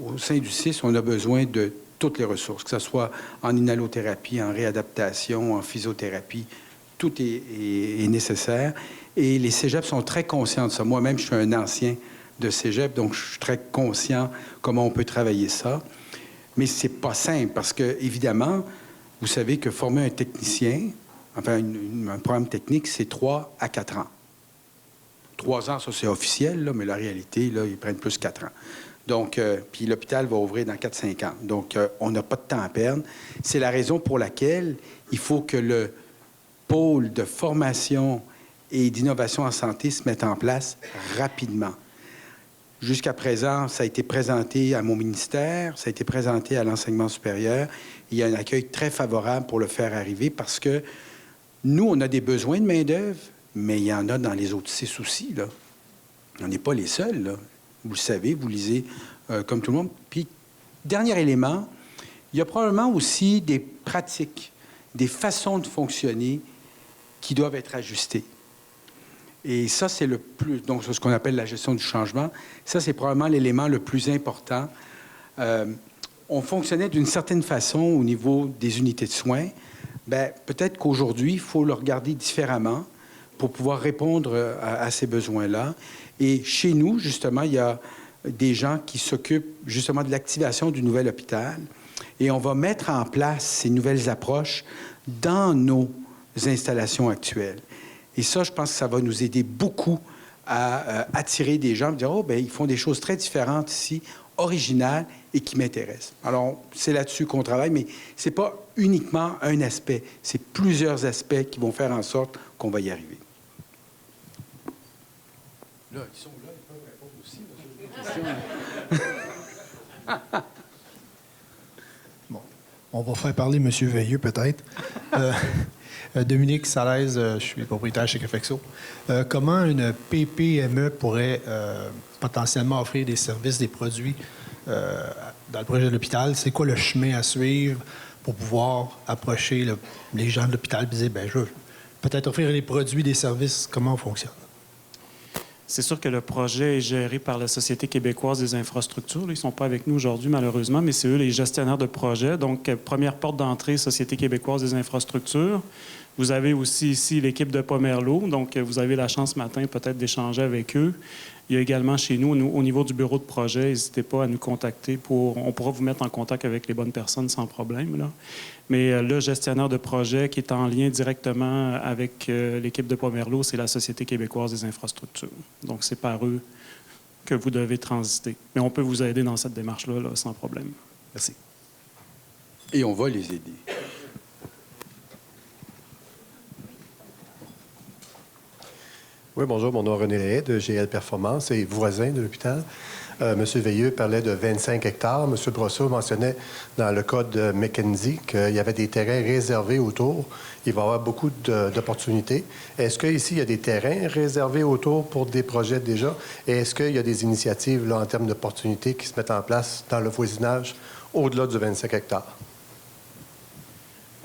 Au sein du CIS, on a besoin de toutes les ressources, que ce soit en inhalothérapie, en réadaptation, en physiothérapie. Tout est nécessaire. Et les cégeps sont très conscients de ça. Moi-même, je suis un ancien de cégep, donc je suis très conscient comment on peut travailler ça. Mais c'est pas simple parce que, évidemment, vous savez que former un technicien, enfin, un programme technique, c'est 3 à 4 ans. 3 ans, ça, c'est officiel, là, mais la réalité, là, ils prennent plus 4 ans. Donc, puis l'hôpital va ouvrir dans 4-5 ans. Donc, on n'a pas de temps à perdre. C'est la raison pour laquelle il faut que le pôle de formation et d'innovation en santé se mette en place rapidement. Jusqu'à présent, ça a été présenté à mon ministère, ça a été présenté à l'enseignement supérieur. Il y a un accueil très favorable pour le faire arriver parce que nous, on a des besoins de main-d'œuvre, mais il y en a dans les autres 6 aussi, là. On n'est pas les seuls, là. Vous le savez, vous lisez comme tout le monde. Puis, dernier élément, il y a probablement aussi des pratiques, des façons de fonctionner qui doivent être ajustées. Et ça, c'est le plus... Donc, c'est ce qu'on appelle la gestion du changement. Ça, c'est probablement l'élément le plus important. On fonctionnait d'une certaine façon au niveau des unités de soins. Bien, peut-être qu'aujourd'hui, il faut le regarder différemment pour pouvoir répondre à ces besoins-là. Et chez nous, justement, il y a des gens qui s'occupent justement de l'activation du nouvel hôpital. Et on va mettre en place ces nouvelles approches dans nos installations actuelles. Et ça, je pense que ça va nous aider beaucoup à attirer des gens, à dire, oh, bien, ils font des choses très différentes ici, originales et qui m'intéressent. Alors, c'est là-dessus qu'on travaille, mais ce n'est pas uniquement un aspect, c'est plusieurs aspects qui vont faire en sorte qu'on va y arriver. Là, ils sont là, ils peuvent répondre aussi. Bon, on va faire parler M. Veilleux, peut-être. Dominique Salaise, je suis propriétaire chez Cafexo. Comment une PPME pourrait potentiellement offrir des services, des produits dans le projet de l'hôpital? C'est quoi le chemin à suivre pour pouvoir approcher les gens de l'hôpital et dire, bien, je veux peut-être offrir des produits, des services, comment on fonctionne? C'est sûr que le projet est géré par la Société québécoise des infrastructures. Ils ne sont pas avec nous aujourd'hui, malheureusement, mais c'est eux les gestionnaires de projet. Donc, première porte d'entrée, Société québécoise des infrastructures. Vous avez aussi ici l'équipe de Pomerleau. Donc, vous avez la chance ce matin peut-être d'échanger avec eux. Il y a également chez nous, au niveau du bureau de projet, n'hésitez pas à nous contacter. On pourra vous mettre en contact avec les bonnes personnes sans problème, là. Mais le gestionnaire de projet qui est en lien directement avec l'équipe de Pomerleau, c'est la Société québécoise des infrastructures. Donc, c'est par eux que vous devez transiter. Mais on peut vous aider dans cette démarche-là, là, sans problème. Merci. Et on va les aider. Oui, bonjour. Mon nom est René Lahaye de GL Performance et voisin de l'hôpital. M. Veilleux parlait de 25 hectares. M. Brosseau mentionnait dans le cas de McKenzie qu'il y avait des terrains réservés autour. Il va y avoir beaucoup d'opportunités. Est-ce qu'ici, il y a des terrains réservés autour pour des projets déjà? Et est-ce qu'il y a des initiatives là, en termes d'opportunités qui se mettent en place dans le voisinage au-delà du 25 hectares?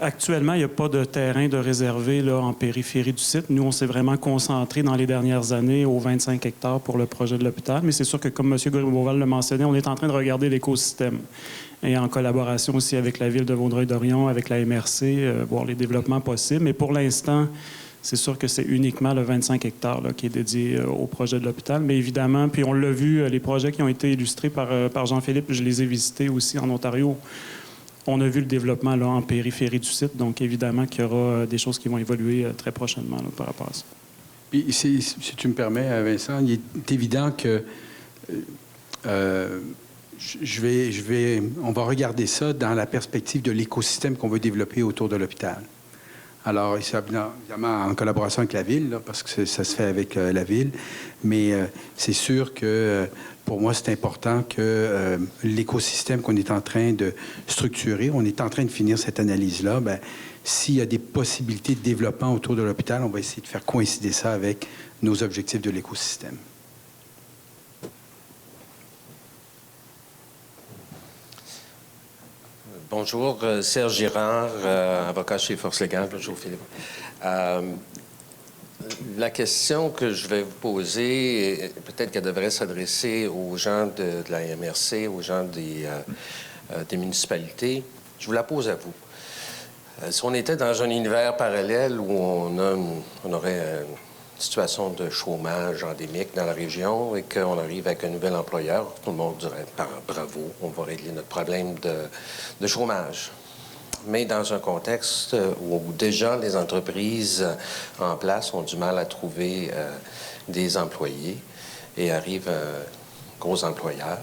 Actuellement, il n'y a pas de terrain de réservé là, en périphérie du site. Nous, on s'est vraiment concentré dans les dernières années aux 25 hectares pour le projet de l'hôpital. Mais c'est sûr que, comme M. Beauval le mentionnait, on est en train de regarder l'écosystème. Et en collaboration aussi avec la Ville de Vaudreuil-Dorion, avec la MRC, voir les développements possibles. Mais pour l'instant, c'est sûr que c'est uniquement le 25 hectares là, qui est dédié au projet de l'hôpital. Mais évidemment, puis on l'a vu, les projets qui ont été illustrés par Jean-Philippe, je les ai visités aussi en Ontario. On a vu le développement là, en périphérie du site, donc évidemment qu'il y aura des choses qui vont évoluer très prochainement là, par rapport à ça. Puis, si tu me permets, Vincent, il est évident que on va regarder ça dans la perspective de l'écosystème qu'on veut développer autour de l'hôpital. Alors, évidemment, en collaboration avec la Ville, là, parce que ça se fait avec la Ville, mais c'est sûr que pour moi, c'est important que l'écosystème qu'on est en train de structurer, on est en train de finir cette analyse-là, bien, s'il y a des possibilités de développement autour de l'hôpital, on va essayer de faire coïncider ça avec nos objectifs de l'écosystème. Bonjour, Serge Girard, avocat chez Force Légale. Bonjour, Philippe. La question que je vais vous poser, peut-être qu'elle devrait s'adresser aux gens de la MRC, aux gens des municipalités. Je vous la pose à vous. Si on était dans un univers parallèle où on aurait une situation de chômage endémique dans la région et qu'on arrive avec un nouvel employeur, tout le monde dirait bravo, on va régler notre problème de chômage. Mais dans un contexte où déjà les entreprises en place ont du mal à trouver des employés et arrive un gros employeur,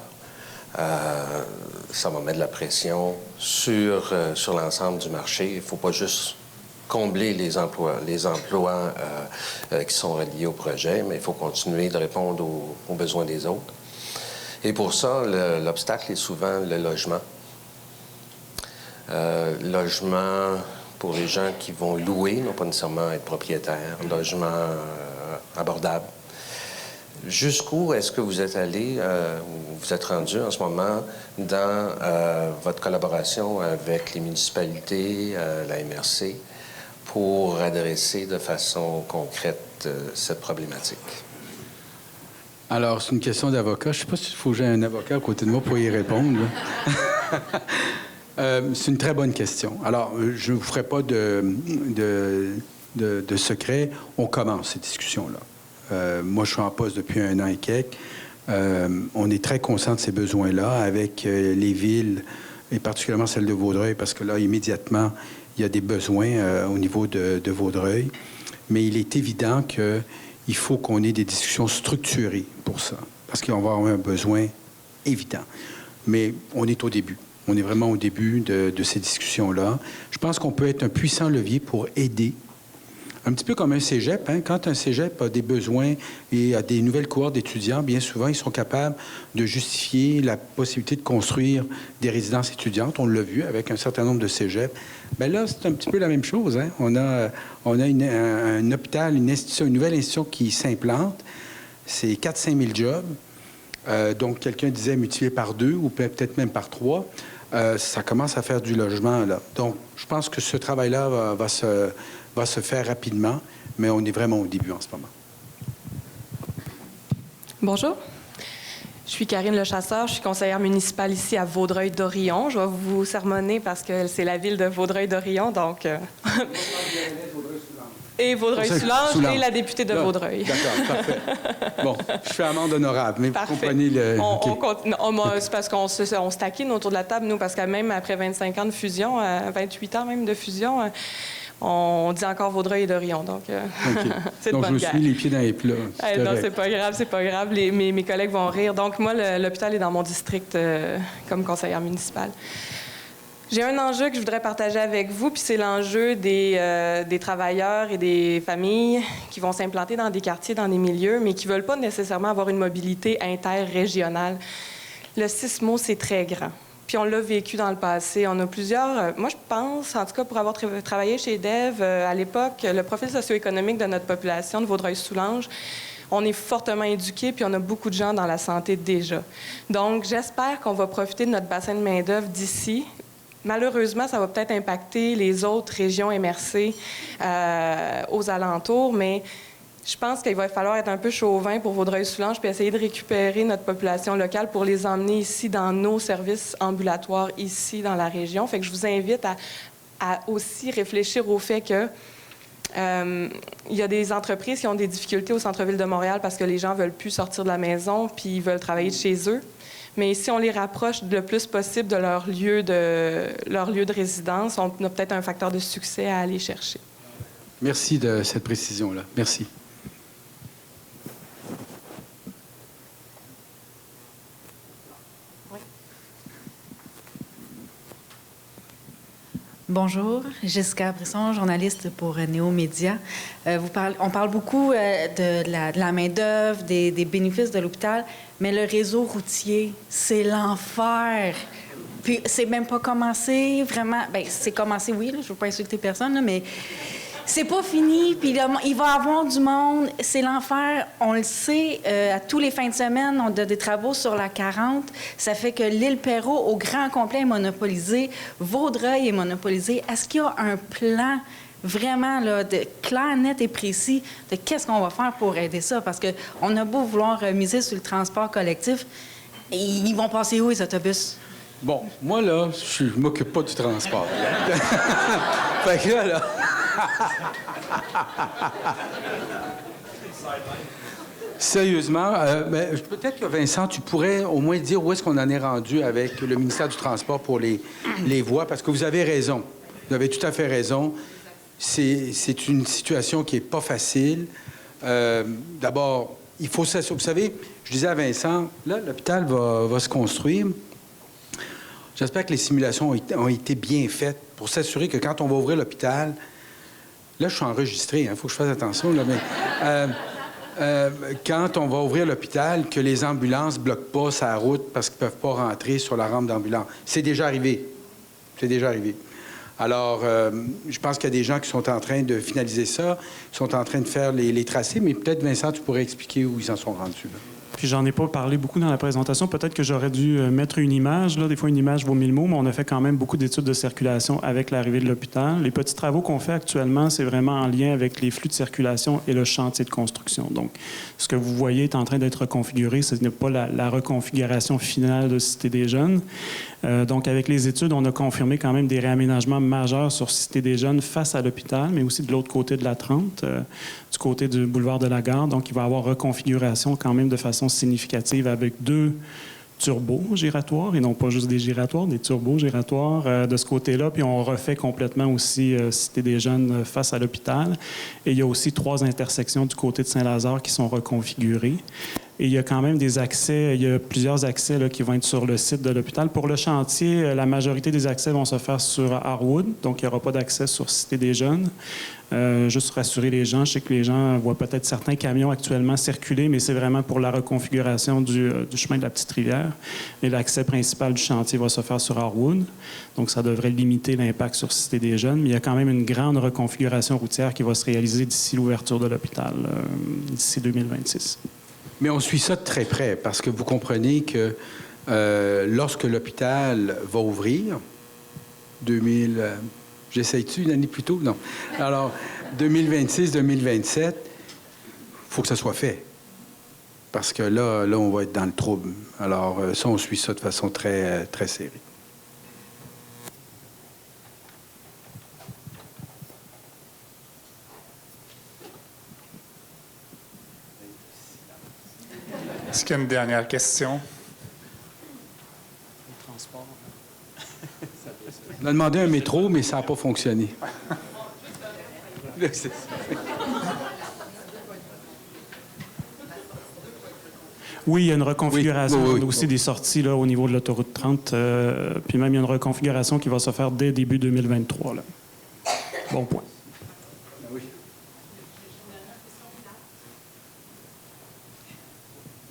ça va mettre de la pression sur l'ensemble du marché. Il ne faut pas juste combler les emplois qui sont reliés au projet, mais il faut continuer de répondre aux besoins des autres. Et pour ça, l'obstacle est souvent le logement. Logement pour les gens qui vont louer, non pas nécessairement être propriétaires, logement abordable. Jusqu'où est-ce que vous êtes allé, vous êtes rendu en ce moment dans votre collaboration avec les municipalités, la MRC, pour adresser de façon concrète cette problématique? Alors, c'est une question d'avocat. Je ne sais pas s'il faut que j'ai un avocat à côté de moi pour y répondre. C'est une très bonne question. Alors, je ne vous ferai pas de secret. On commence ces discussions-là. Moi, je suis en poste depuis 1 an et quelques. On est très conscient de ces besoins-là avec les villes, et particulièrement celle de Vaudreuil, parce que là, immédiatement, il y a des besoins au niveau de Vaudreuil. Mais il est évident qu'il faut qu'on ait des discussions structurées pour ça, parce qu'on va avoir un besoin évident. Mais on est au début. On est vraiment au début de ces discussions-là. Je pense qu'on peut être un puissant levier pour aider. Un petit peu comme un cégep. Hein? Quand un cégep a des besoins et a des nouvelles cohortes d'étudiants, bien souvent, ils sont capables de justifier la possibilité de construire des résidences étudiantes. On l'a vu avec un certain nombre de cégeps. Bien là, c'est un petit peu la même chose. Hein? On a un hôpital, une nouvelle institution qui s'implante. C'est 4-5 000 jobs. Donc, quelqu'un disait multiplié par 2 ou peut-être même par 3. Ça commence à faire du logement, là. Donc, je pense que ce travail-là va se faire rapidement, mais on est vraiment au début en ce moment. Bonjour. Je suis Karine Lechasseur, je suis conseillère municipale ici à Vaudreuil-Dorion. Je vais vous sermonner parce que c'est la ville de Vaudreuil-Dorion, donc... Et Vaudreuil-Soulanges et la députée de Vaudreuil. D'accord, parfait. Bon, je fais amende honorable, mais vous comprenez le... C'est parce qu'on se taquine autour de la table, nous, parce que même après 25 ans de fusion, 28 ans même de fusion, on dit encore Vaudreuil et Dorion, donc c'est de bonne guerre. Donc, je me suis les pieds dans les plats. Non, c'est pas grave, c'est pas grave. Mes collègues vont rire. Donc, moi, l'hôpital est dans mon district comme conseillère municipale. J'ai un enjeu que je voudrais partager avec vous, puis c'est l'enjeu des travailleurs et des familles qui vont s'implanter dans des quartiers, dans des milieux, mais qui ne veulent pas nécessairement avoir une mobilité interrégionale. Le SISMO, c'est très grand. Puis on l'a vécu dans le passé. On a plusieurs... moi, je pense, en tout cas, pour avoir travaillé chez DEV, à l'époque, le profil socio-économique de notre population de Vaudreuil-Soulanges, on est fortement éduqués, puis on a beaucoup de gens dans la santé déjà. Donc, j'espère qu'on va profiter de notre bassin de main-d'œuvre d'ici. Malheureusement, ça va peut-être impacter les autres régions MRC aux alentours, mais je pense qu'il va falloir être un peu chauvin pour Vaudreuil-Soulanges puis essayer de récupérer notre population locale pour les emmener ici dans nos services ambulatoires ici dans la région. Fait que je vous invite à aussi réfléchir au fait que il y a des entreprises qui ont des difficultés au centre-ville de Montréal parce que les gens ne veulent plus sortir de la maison puis ils veulent travailler de chez eux. Mais si on les rapproche le plus possible de leur lieu de résidence, on a peut-être un facteur de succès à aller chercher. Merci de cette précision-là. Merci. Bonjour, Jessica Brisson, journaliste pour Néo-Média. On parle beaucoup de la main-d'œuvre, des bénéfices de l'hôpital, mais le réseau routier, c'est l'enfer. Puis c'est même pas commencé, vraiment. Bien, c'est commencé, oui, là, je ne veux pas insulter personne, là, mais c'est pas fini, puis il va y avoir du monde. C'est l'enfer. On le sait, à tous les fins de semaine, on a des travaux sur la 40. Ça fait que l'île Perrot, au grand complet, est monopolisée. Vaudreuil est monopolisé. Est-ce qu'il y a un plan vraiment là, clair, net et précis de qu'est-ce qu'on va faire pour aider ça? Parce qu'on a beau vouloir miser sur le transport collectif, ils vont passer où, les autobus? Bon, moi, là, je m'occupe pas du transport. Fait que là... Sérieusement, peut-être que Vincent, tu pourrais au moins dire où est-ce qu'on en est rendu avec le ministère du Transport pour les voies, parce que vous avez raison. Vous avez tout à fait raison. C'est une situation qui n'est pas facile. D'abord, il faut s'assurer. Vous savez, je disais à Vincent, là, l'hôpital va se construire. J'espère que les simulations ont été bien faites pour s'assurer que quand on va ouvrir l'hôpital, là, je suis enregistré, il faut que je fasse attention, là, mais quand on va ouvrir l'hôpital, que les ambulances ne bloquent pas sa route parce qu'ils ne peuvent pas rentrer sur la rampe d'ambulance. C'est déjà arrivé. C'est déjà arrivé. Alors, je pense qu'il y a des gens qui sont en train de finaliser ça, qui sont en train de faire les tracés, mais peut-être, Vincent, tu pourrais expliquer où ils en sont rendus, là. Puis j'en ai pas parlé beaucoup dans la présentation. Peut-être que j'aurais dû mettre une image. Là, des fois, une image vaut 1000 mots, mais on a fait quand même beaucoup d'études de circulation avec l'arrivée de l'hôpital. Les petits travaux qu'on fait actuellement, c'est vraiment en lien avec les flux de circulation et le chantier de construction. Donc, ce que vous voyez est en train d'être reconfiguré. Ce n'est pas la reconfiguration finale de Cité des Jeunes. Donc, avec les études, on a confirmé quand même des réaménagements majeurs sur Cité des Jeunes face à l'hôpital, mais aussi de l'autre côté de la 30, du côté du boulevard de la Gare. Donc, il va y avoir reconfiguration quand même de façon significative avec 2 turbos-giratoires, et non pas juste des giratoires, des turbos-giratoires de ce côté-là. Puis on refait complètement aussi Cité des Jeunes face à l'hôpital. Et il y a aussi 3 intersections du côté de Saint-Lazare qui sont reconfigurées. Et il y a quand même des accès, il y a plusieurs accès là, qui vont être sur le site de l'hôpital. Pour le chantier, la majorité des accès vont se faire sur Harwood, donc il n'y aura pas d'accès sur Cité des Jeunes. Juste rassurer les gens, je sais que les gens voient peut-être certains camions actuellement circuler, mais c'est vraiment pour la reconfiguration du chemin de la Petite-Rivière. Et l'accès principal du chantier va se faire sur Harwood, donc ça devrait limiter l'impact sur Cité des Jeunes. Mais il y a quand même une grande reconfiguration routière qui va se réaliser d'ici l'ouverture de l'hôpital, d'ici 2026. Mais on suit ça de très près, parce que vous comprenez que lorsque l'hôpital va ouvrir, j'essaye-tu une année plus tôt? Non. Alors, 2026-2027, il faut que ça soit fait. Parce que là, on va être dans le trouble. Alors, ça, on suit ça de façon très, très serrée. Est-ce qu'il y a une dernière question? On a demandé un métro, mais ça n'a pas fonctionné. Oui, il y a une reconfiguration aussi des sorties là, au niveau de l'autoroute 30. Puis même, il y a une reconfiguration qui va se faire dès début 2023. Là. Bon point.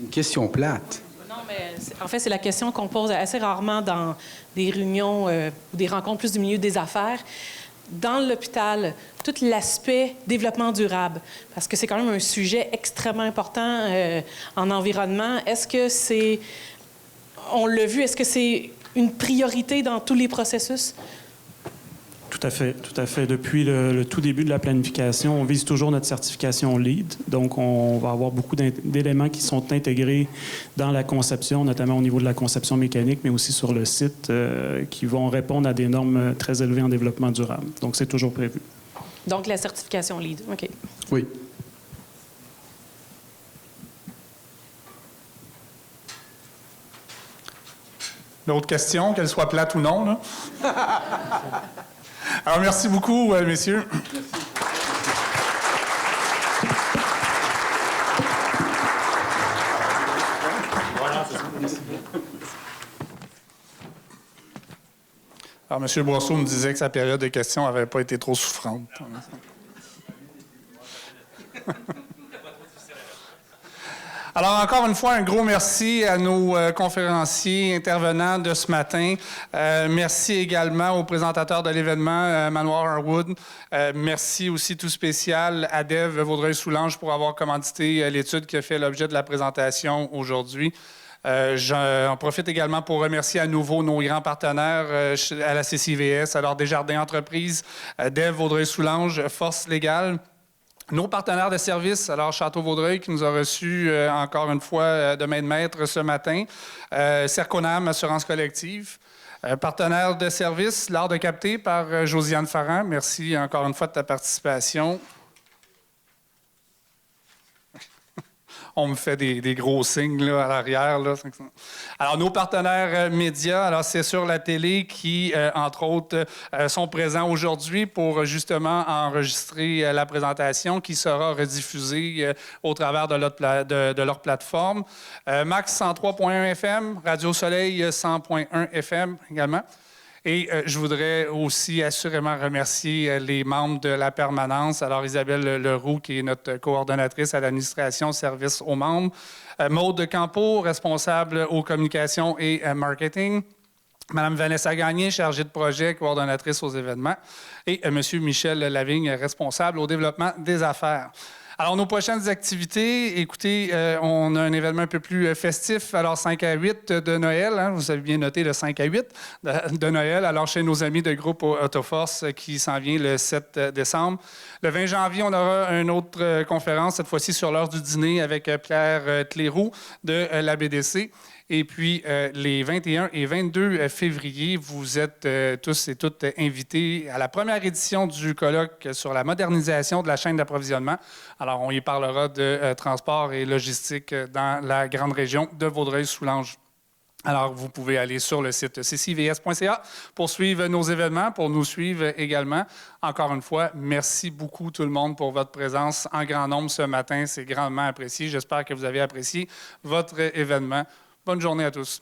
Une question plate. Non, mais en fait, c'est la question qu'on pose assez rarement dans des réunions ou des rencontres plus du milieu des affaires. Dans l'hôpital, tout l'aspect développement durable, parce que c'est quand même un sujet extrêmement important en environnement. Est-ce que c'est, on l'a vu, est-ce que c'est une priorité dans tous les processus? Tout à fait, tout à fait. Depuis le tout début de la planification, on vise toujours notre certification LEED. Donc, on va avoir beaucoup d'éléments qui sont intégrés dans la conception, notamment au niveau de la conception mécanique, mais aussi sur le site, qui vont répondre à des normes très élevées en développement durable. Donc, c'est toujours prévu. Donc, la certification LEED, OK. Oui. D'autres questions, qu'elles soient plates ou non, là? Alors, merci beaucoup, messieurs. Merci. Alors, M. Brosseau me disait que sa période de questions n'avait pas été trop souffrante. Alors, encore une fois, un gros merci à nos conférenciers intervenants de ce matin. Merci également aux présentateurs de l'événement, Manoir Harwood. Merci aussi tout spécial à Dave Vaudreuil-Soulanges pour avoir commandité l'étude qui a fait l'objet de la présentation aujourd'hui. J'en profite également pour remercier à nouveau nos grands partenaires à la CCVS, alors Desjardins Entreprises, Dave Vaudreuil-Soulanges, Force Légale. Nos partenaires de service, alors Château-Vaudreuil qui nous a reçus encore une fois de main de maître ce matin, Serconam, Assurance collective, partenaire de service, l'art de capter par Josiane Farran. Merci encore une fois de ta participation. On me fait des gros signes là, à l'arrière. Là. Alors, nos partenaires médias, alors c'est sur la télé qui, entre autres, sont présents aujourd'hui pour justement enregistrer la présentation qui sera rediffusée au travers de leur plateforme. Max 103.1 FM, Radio Soleil 100.1 FM également. Et je voudrais aussi assurément remercier les membres de la permanence. Alors, Isabelle Leroux, qui est notre coordonnatrice à l'administration service aux membres. Maude Campeau, responsable aux communications et marketing. Madame Vanessa Gagné, chargée de projet, coordonnatrice aux événements. Et Monsieur Michel Lavigne, responsable au développement des affaires. Alors, nos prochaines activités, écoutez, on a un événement un peu plus festif, alors 5 à 8 de Noël, hein, vous avez bien noté le 5 à 8 de Noël, alors chez nos amis de groupe Autoforce qui s'en vient le 7 décembre. Le 20 janvier, on aura une autre conférence, cette fois-ci sur l'heure du dîner avec Pierre Cléroux de la BDC. Et puis, les 21 et 22 février, vous êtes tous et toutes invités à la première édition du colloque sur la modernisation de la chaîne d'approvisionnement. Alors, on y parlera de transport et logistique dans la grande région de Vaudreuil-Soulanges. Alors, vous pouvez aller sur le site ccvs.ca pour suivre nos événements, pour nous suivre également. Encore une fois, merci beaucoup tout le monde pour votre présence en grand nombre ce matin. C'est grandement apprécié. J'espère que vous avez apprécié votre événement. Bonne journée à tous.